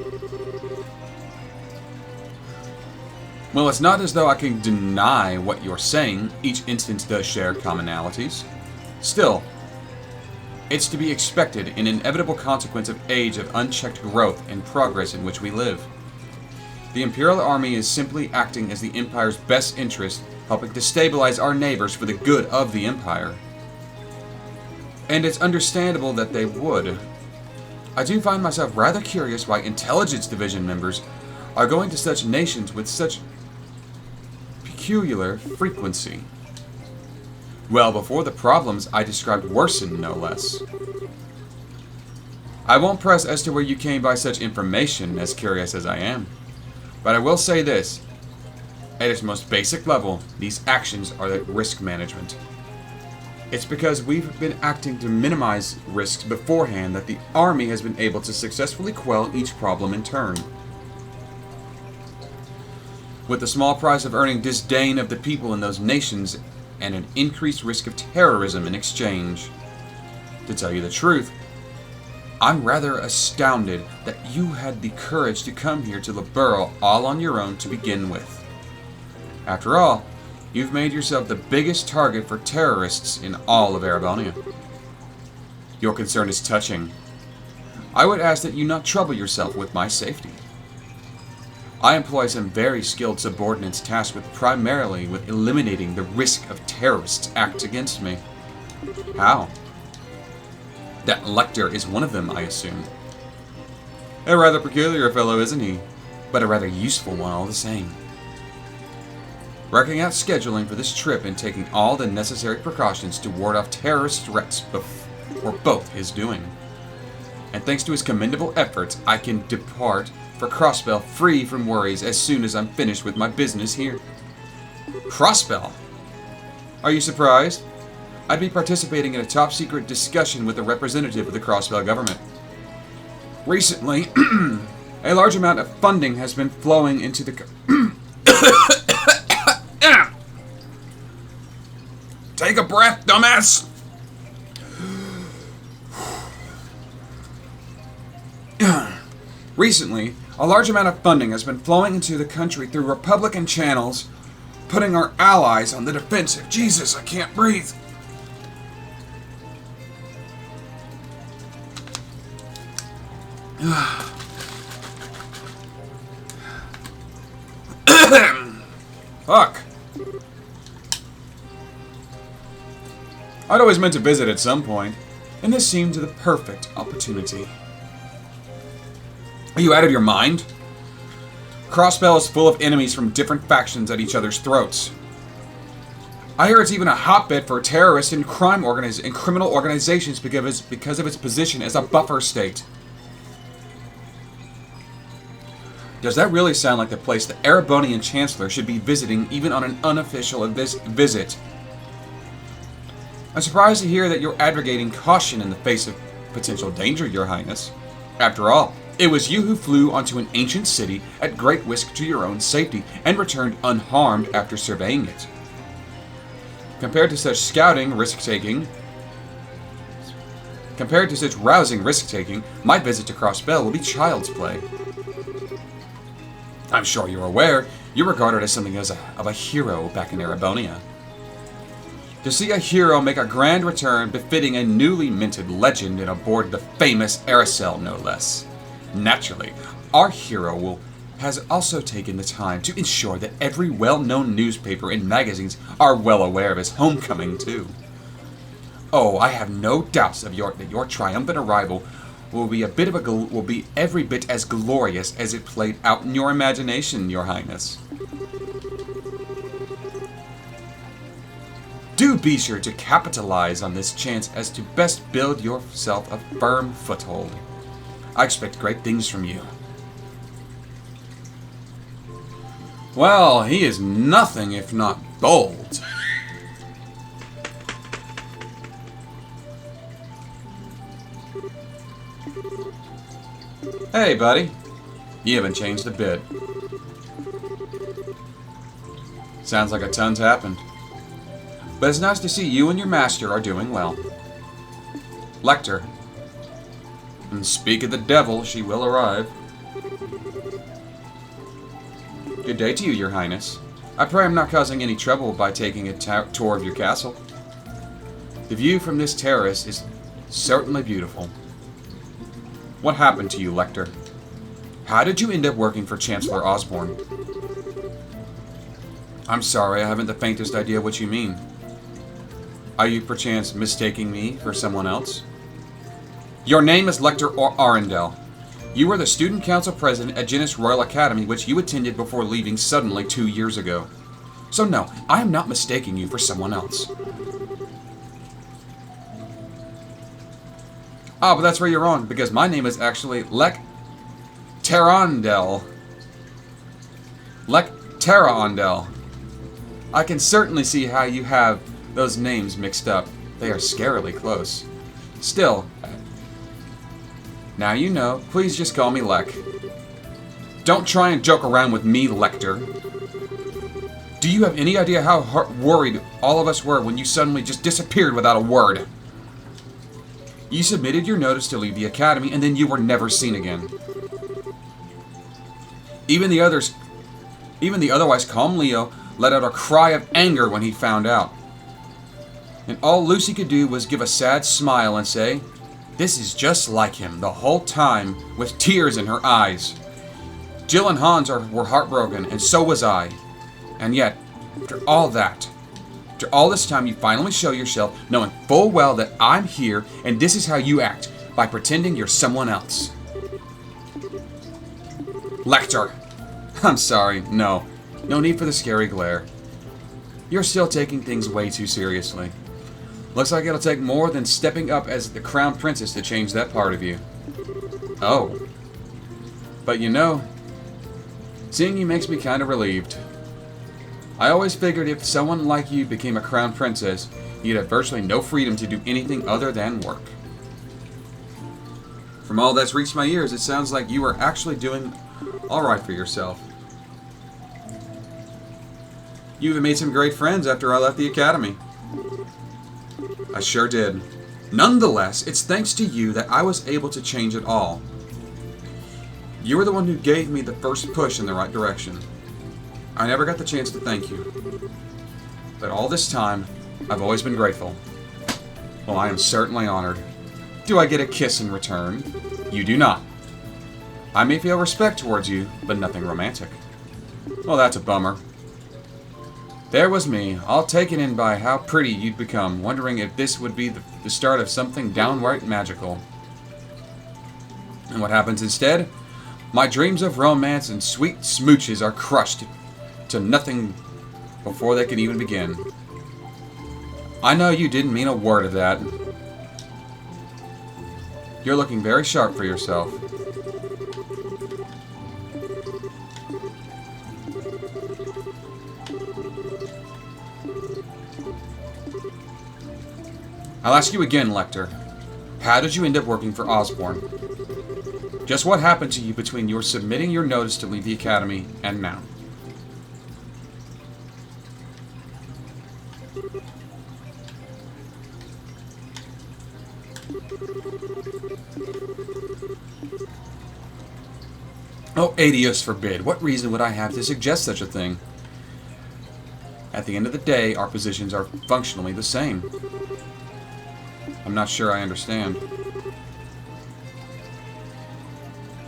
Well, it's not as though I can deny what you're saying. Each instance does share commonalities. Still, it's to be expected, an inevitable consequence of age of unchecked growth and progress in which we live. The Imperial Army is simply acting as the Empire's best interest, helping to stabilize our neighbors for the good of the Empire. And it's understandable that they would. I do find myself rather curious why Intelligence Division members are going to such nations with such peculiar frequency. Well before the problems I described worsened, no less. I won't press as to where you came by such information, as curious as I am. But I will say this. At its most basic level, these actions are the risk management. It's because we've been acting to minimize risks beforehand that the Army has been able to successfully quell each problem in turn. With the small price of earning disdain of the people in those nations and an increased risk of terrorism in exchange. To tell you the truth, I'm rather astounded that you had the courage to come here to Liberl all on your own to begin with. After all, you've made yourself the biggest target for terrorists in all of Erebonia. Your concern is touching. I would ask that you not trouble yourself with my safety. I employ some very skilled subordinates tasked primarily with eliminating the risk of terrorists' acts against me. How? That Lecter is one of them, I assume. A rather peculiar fellow, isn't he? But a rather useful one all the same. Working out scheduling for this trip and taking all the necessary precautions to ward off terrorist threats for both his doing. And thanks to his commendable efforts, I can depart for Crossbell free from worries as soon as I'm finished with my business here. Crossbell? Are you surprised? I'd be participating in a top-secret discussion with a representative of the Crossbell government. Recently, a large amount of funding has been flowing into the... Take a breath, dumbass! Recently, a large amount of funding has been flowing into the country through Republican channels, putting our allies on the defensive. Jesus, I can't breathe. Fuck. I'd always meant to visit at some point, and this seemed the perfect opportunity. Are you out of your mind? Crossbell is full of enemies from different factions at each other's throats. I hear it's even a hotbed for terrorists and criminal organizations because of its position as a buffer state. Does that really sound like the place the Erebonian Chancellor should be visiting even on an unofficial visit? I'm surprised to hear that you're advocating caution in the face of potential danger, Your Highness. After all, it was you who flew onto an ancient city at great risk to your own safety and returned unharmed after surveying it. Compared to such rousing risk-taking, my visit to Crossbell will be child's play. I'm sure you're aware, you're regarded as something of a hero back in Erebonia. To see a hero make a grand return befitting a newly minted legend and aboard the famous Aracel, no less. Naturally, our hero will has also taken the time to ensure that every well-known newspaper and magazines are well aware of his homecoming, too. Oh, I have no doubts that your triumphant arrival will be every bit as glorious as it played out in your imagination, Your Highness. Do be sure to capitalize on this chance as to best build yourself a firm foothold. I expect great things from you. Well, he is nothing if not bold. Hey, buddy. You haven't changed a bit. Sounds like a ton's happened. But it's nice to see you and your master are doing well. Lecter. And speak of the devil, she will arrive. Good day to you, Your Highness. I pray I'm not causing any trouble by taking a tour of your castle. The view from this terrace is certainly beautiful. What happened to you, Lecter? How did you end up working for Chancellor Osborne? I'm sorry, I haven't the faintest idea what you mean. Are you perchance mistaking me for someone else? Your name is Lecter Arundel. You were the student council president at Genis Royal Academy, which you attended before leaving suddenly 2 years ago. So no, I am not mistaking you for someone else. Ah, but that's where you're wrong, because my name is actually Lecterandel. Lecterandel. I can certainly see how you have those names mixed up. They are scarily close. Still, now you know, please just call me Lek. Don't try and joke around with me, Lecter. Do you have any idea how worried all of us were when you suddenly just disappeared without a word? You submitted your notice to leave the academy, and then you were never seen again. Even the otherwise calm Leo let out a cry of anger when he found out. And all Lucy could do was give a sad smile and say, "This is just like him," the whole time, with tears in her eyes. Jill and Hans were heartbroken, and so was I. And yet, after all this time, you finally show yourself, knowing full well that I'm here, and this is how you act, by pretending you're someone else. Lecter! I'm sorry, no. No need for the scary glare. You're still taking things way too seriously. Looks like it'll take more than stepping up as the crown princess to change that part of you. Oh. But you know, seeing you makes me kind of relieved. I always figured if someone like you became a crown princess, you'd have virtually no freedom to do anything other than work. From all that's reached my ears, it sounds like you are actually doing alright for yourself. You even made some great friends after I left the academy. I sure did. Nonetheless, it's thanks to you that I was able to change it all. You were the one who gave me the first push in the right direction. I never got the chance to thank you. But all this time, I've always been grateful. Well, I am certainly honored. Do I get a kiss in return? You do not. I may feel respect towards you, but nothing romantic. Well, that's a bummer. There was me, all taken in by how pretty you'd become, wondering if this would be the start of something downright magical. And what happens instead? My dreams of romance and sweet smooches are crushed to nothing before they can even begin. I know you didn't mean a word of that. You're looking very sharp for yourself. I'll ask you again, Lecter. How did you end up working for Osborne? Just what happened to you between your submitting your notice to leave the academy and now? Oh, Adios forbid. What reason would I have to suggest such a thing? At the end of the day, our positions are functionally the same. I'm not sure I understand.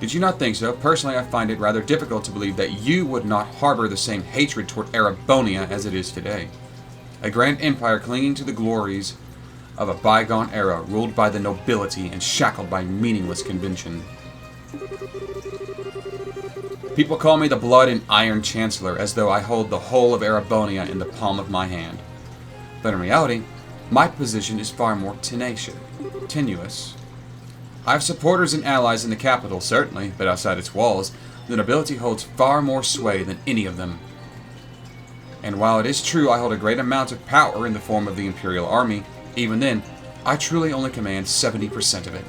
Did you not think so? Personally, I find it rather difficult to believe that you would not harbor the same hatred toward Erebonia as it is today. A grand empire clinging to the glories of a bygone era, ruled by the nobility and shackled by meaningless convention. People call me the Blood and Iron Chancellor, as though I hold the whole of Erebonia in the palm of my hand. But in reality, my position is far more tenuous. I have supporters and allies in the capital, certainly, but outside its walls, the nobility holds far more sway than any of them. And while it is true I hold a great amount of power in the form of the Imperial Army, even then, I truly only command 70% of it.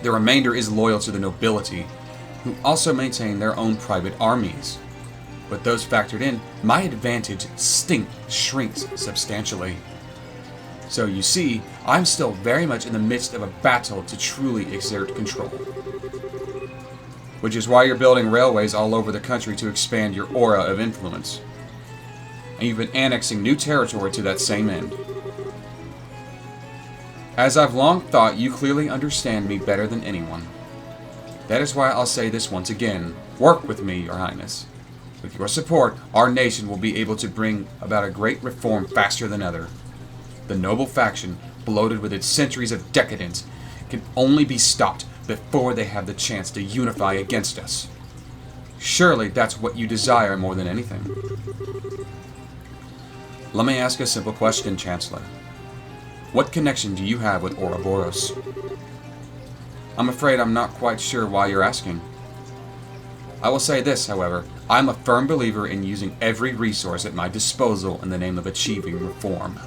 The remainder is loyal to the nobility, who also maintain their own private armies. With those factored in, my advantage shrinks substantially. So you see, I'm still very much in the midst of a battle to truly exert control. Which is why you're building railways all over the country to expand your aura of influence. And you've been annexing new territory to that same end. As I've long thought, you clearly understand me better than anyone. That is why I'll say this once again. Work with me, Your Highness. With your support, our nation will be able to bring about a great reform faster than ever. The noble faction, bloated with its centuries of decadence, can only be stopped before they have the chance to unify against us. Surely that's what you desire more than anything. Let me ask a simple question, Chancellor. What connection do you have with Ouroboros? I'm afraid I'm not quite sure why you're asking. I will say this, however. I'm a firm believer in using every resource at my disposal in the name of achieving reform.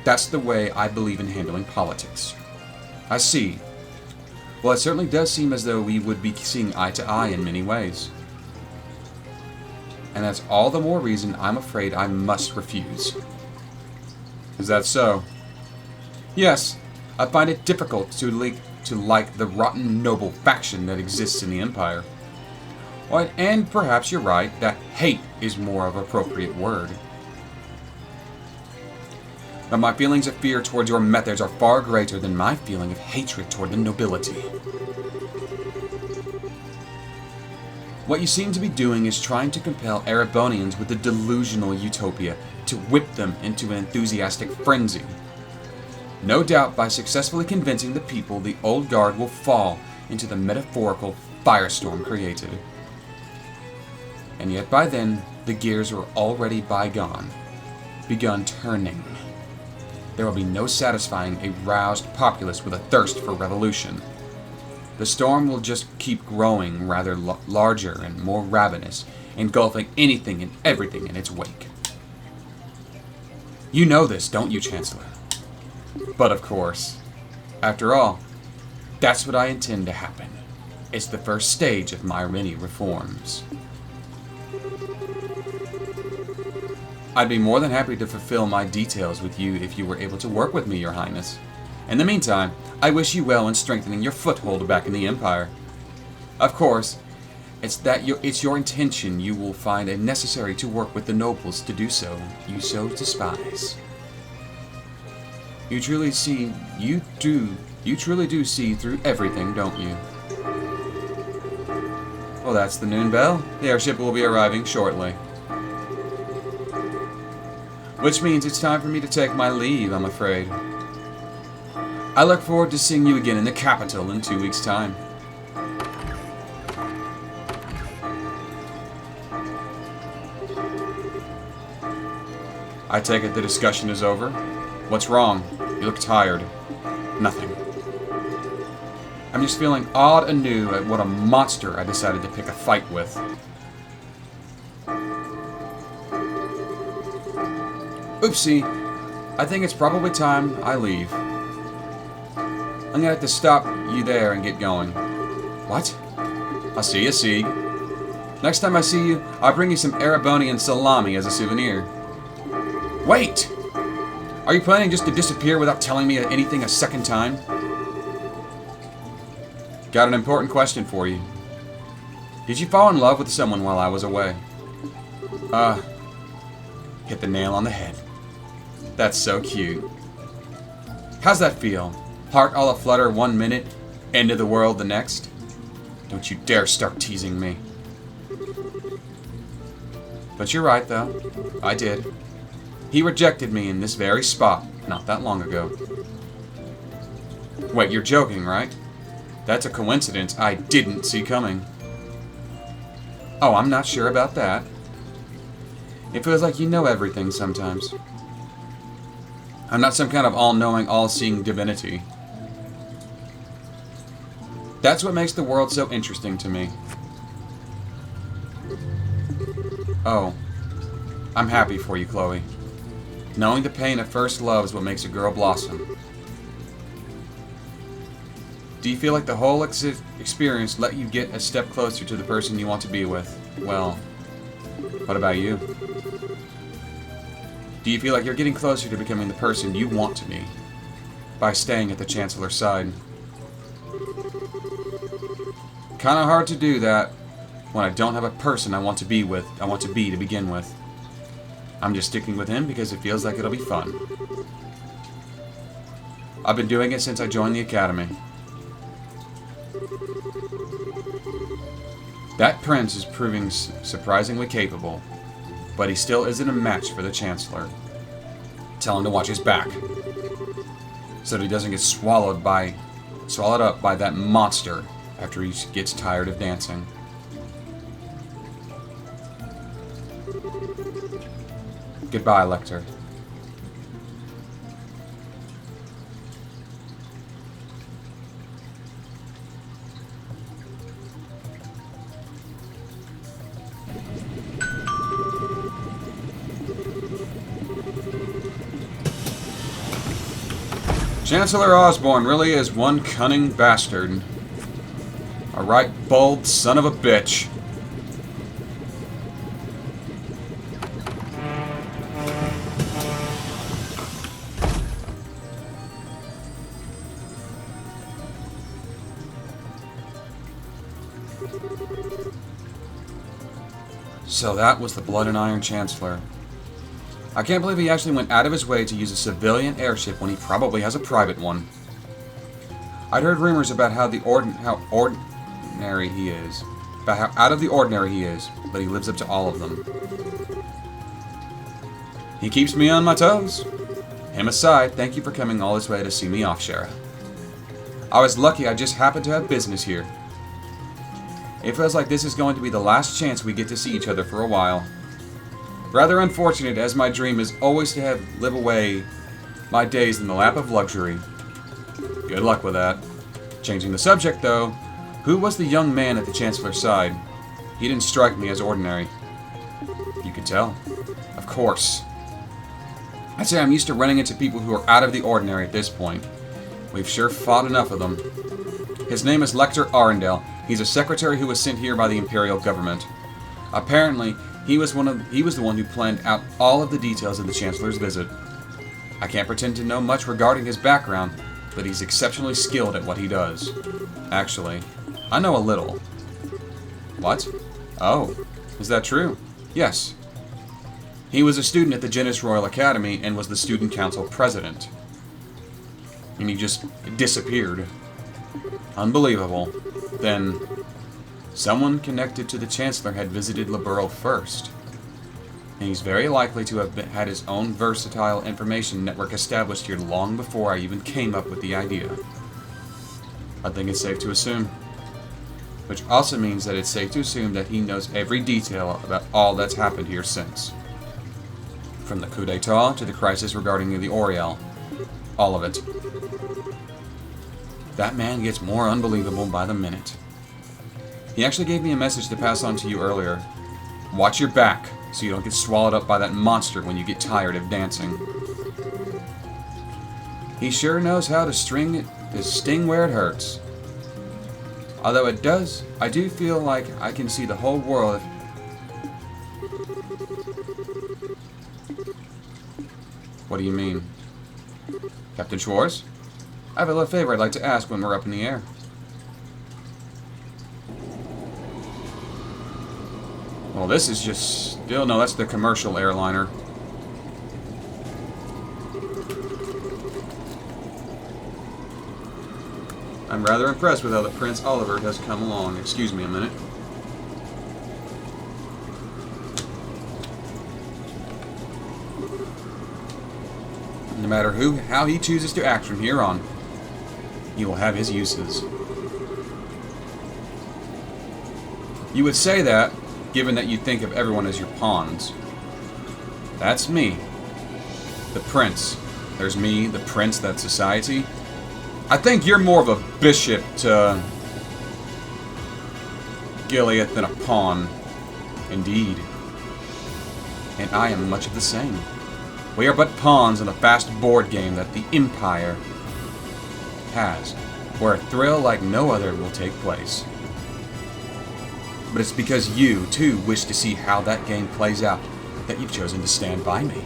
That's the way I believe in handling politics. I see. Well, it certainly does seem as though we would be seeing eye to eye in many ways. And that's all the more reason I'm afraid I must refuse. Is that so? Yes, I find it difficult to like the rotten noble faction that exists in the Empire. Well, and perhaps you're right, that hate is more of an appropriate word. But my feelings of fear towards your methods are far greater than my feeling of hatred toward the nobility. What you seem to be doing is trying to compel Erebonians with a delusional utopia to whip them into an enthusiastic frenzy. No doubt by successfully convincing the people, the old guard will fall into the metaphorical firestorm created. And yet by then, the gears are already begun turning. There will be no satisfying a roused populace with a thirst for revolution. The storm will just keep growing rather larger and more ravenous, engulfing anything and everything in its wake. You know this, don't you, Chancellor? But of course, after all, that's what I intend to happen. It's the first stage of my many reforms. I'd be more than happy to fulfill my details with you if you were able to work with me, Your Highness. In the meantime, I wish you well in strengthening your foothold back in the Empire. Of course, it's your intention you will find it necessary to work with the nobles to do so. You so despise. You truly do see through everything, don't you? Well, that's the noon bell. The airship will be arriving shortly. Which means it's time for me to take my leave, I'm afraid. I look forward to seeing you again in the capital in 2 weeks' time. I take it the discussion is over? What's wrong? You look tired. Nothing. I'm just feeling awed anew at what a monster I decided to pick a fight with. Oopsie. I think it's probably time I leave. I'm gonna have to stop you there and get going. What? I'll see you, Sieg. Next time I see you, I'll bring you some Erebonian salami as a souvenir. Wait! Are you planning just to disappear without telling me anything a second time? Got an important question for you. Did you fall in love with someone while I was away? Hit the nail on the head. That's so cute. How's that feel? Heart all aflutter 1 minute, end of the world the next. Don't you dare start teasing me. But you're right, though. I did. He rejected me in this very spot not that long ago. Wait, you're joking, right? That's a coincidence I didn't see coming. Oh, I'm not sure about that. It feels like you know everything sometimes. I'm not some kind of all-knowing, all-seeing divinity. That's what makes the world so interesting to me. Oh, I'm happy for you, Chloe. Knowing the pain of first love is what makes a girl blossom. Do you feel like the whole experience let you get a step closer to the person you want to be with? Well, what about you? Do you feel like you're getting closer to becoming the person you want to be by staying at the Chancellor's side? Kinda hard to do that when I don't have a person I want to be to begin with. I'm just sticking with him because it feels like it'll be fun. I've been doing it since I joined the academy. That prince is proving surprisingly capable, but he still isn't a match for the Chancellor. Tell him to watch his back, so that he doesn't get swallowed up by that monster after he gets tired of dancing. Goodbye, Lecter. Chancellor Osborne really is one cunning bastard. A right bold son of a bitch. So that was the Blood and Iron Chancellor. I can't believe he actually went out of his way to use a civilian airship when he probably has a private one. I'd heard rumors about how ordinary he is. About how out of the ordinary he is, but he lives up to all of them. He keeps me on my toes. Him aside, thank you for coming all this way to see me off, Shara. I was lucky I just happened to have business here. It feels like this is going to be the last chance we get to see each other for a while. Rather unfortunate, as my dream is always to live away my days in the lap of luxury. Good luck with that. Changing the subject, though, who was the young man at the Chancellor's side? He didn't strike me as ordinary. You could tell. Of course. I'd say I'm used to running into people who are out of the ordinary at this point. We've sure fought enough of them. His name is Lecter Arundel. He's a secretary who was sent here by the Imperial government. Apparently, he was the one who planned out all of the details of the Chancellor's visit. I can't pretend to know much regarding his background, but he's exceptionally skilled at what he does. Actually, I know a little. What? Oh, is that true? Yes. He was a student at the Genis Royal Academy and was the Student Council president. And he just disappeared. Unbelievable. Then, someone connected to the Chancellor had visited Liberl first. And he's very likely to have had his own versatile information network established here long before I even came up with the idea. I think it's safe to assume. Which also means that it's safe to assume that he knows every detail about all that's happened here since. From the coup d'etat to the crisis regarding the Oriel. All of it. That man gets more unbelievable by the minute. He actually gave me a message to pass on to you earlier. Watch your back, so you don't get swallowed up by that monster when you get tired of dancing. He sure knows how to sting where it hurts. Although I do feel like I can see the whole world. What do you mean? Captain Schwartz? I have a little favor I'd like to ask when we're up in the air. Well, this is just still... No, that's the commercial airliner. I'm rather impressed with how the Prince Oliver has come along. Excuse me a minute. No matter how he chooses to act from here on, he will have his uses. You would say that, given that you think of everyone as your pawns. That's me. The Prince. There's me, the Prince, that's society. I think you're more of a bishop to Gilead than a pawn. Indeed. And I am much of the same. We are but pawns in the vast board game that the Empire has, where a thrill like no other will take place. But it's because you, too, wish to see how that game plays out that you've chosen to stand by me.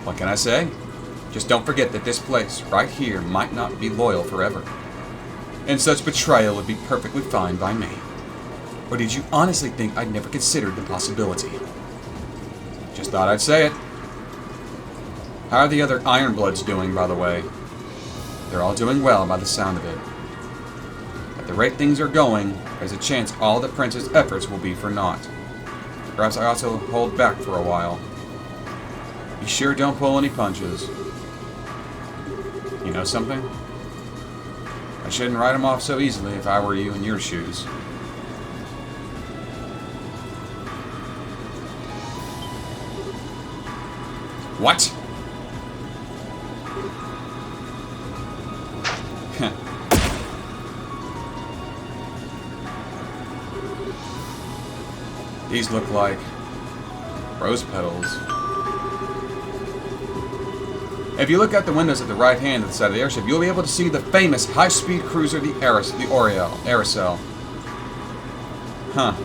What can I say? Just don't forget that this place, right here, might not be loyal forever. And such betrayal would be perfectly fine by me. Or did you honestly think I'd never considered the possibility? Just thought I'd say it. How are the other Ironbloods doing, by the way? They're all doing well by the sound of it. At the rate things are going, there's a chance all the Prince's efforts will be for naught. Perhaps I ought to hold back for a while. You sure don't pull any punches. You know something? I shouldn't write him off so easily if I were you in your shoes. What? These look like rose petals. If you look out the windows at the right hand of the side of the airship, you'll be able to see the famous high-speed cruiser, the Aerosol. Huh.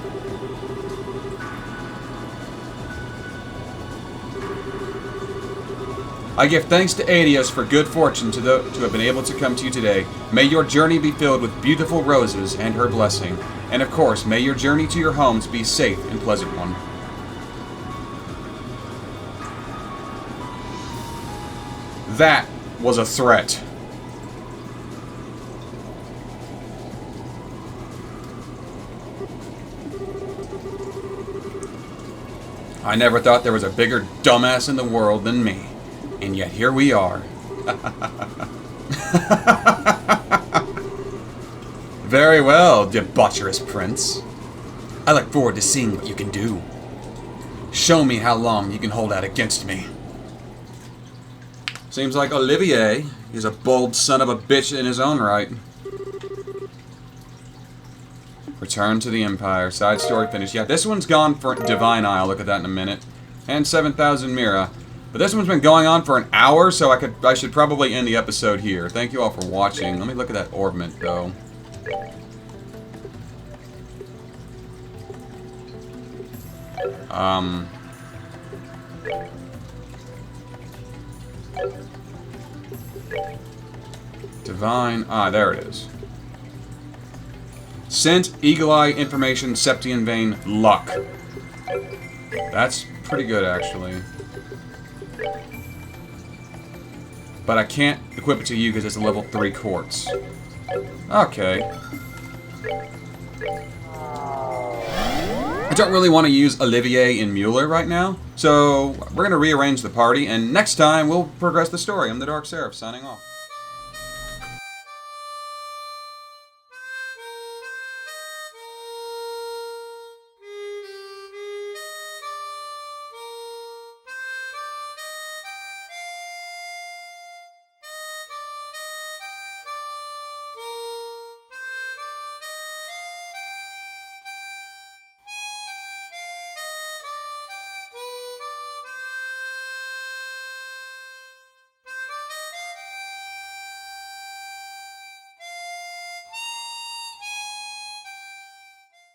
I give thanks to Adios for good fortune to have been able to come to you today. May your journey be filled with beautiful roses and her blessing. And of course, may your journey to your homes be safe and pleasant one. That was a threat. I never thought there was a bigger dumbass in the world than me. And yet here we are. Very well, debaucherous Prince. I look forward to seeing what you can do. Show me how long you can hold out against me. Seems like Olivier is a bold son of a bitch in his own right. Return to the Empire. Side story finished. Yeah, this one's gone for Divine Isle. Look at that in a minute. And 7,000 Mira. But this one's been going on for an hour, so I should probably end the episode here. Thank you all for watching. Let me look at that orbment, though. Divine... Ah, there it is. Scent, Eagle Eye, Information, Septian Vein, Luck. That's pretty good, actually. But I can't equip it to you because it's a level 3 quartz. Okay. I don't really want to use Olivier and Mueller right now, so we're going to rearrange the party, and next time we'll progress the story. I'm the TheDarkSeraph, signing off.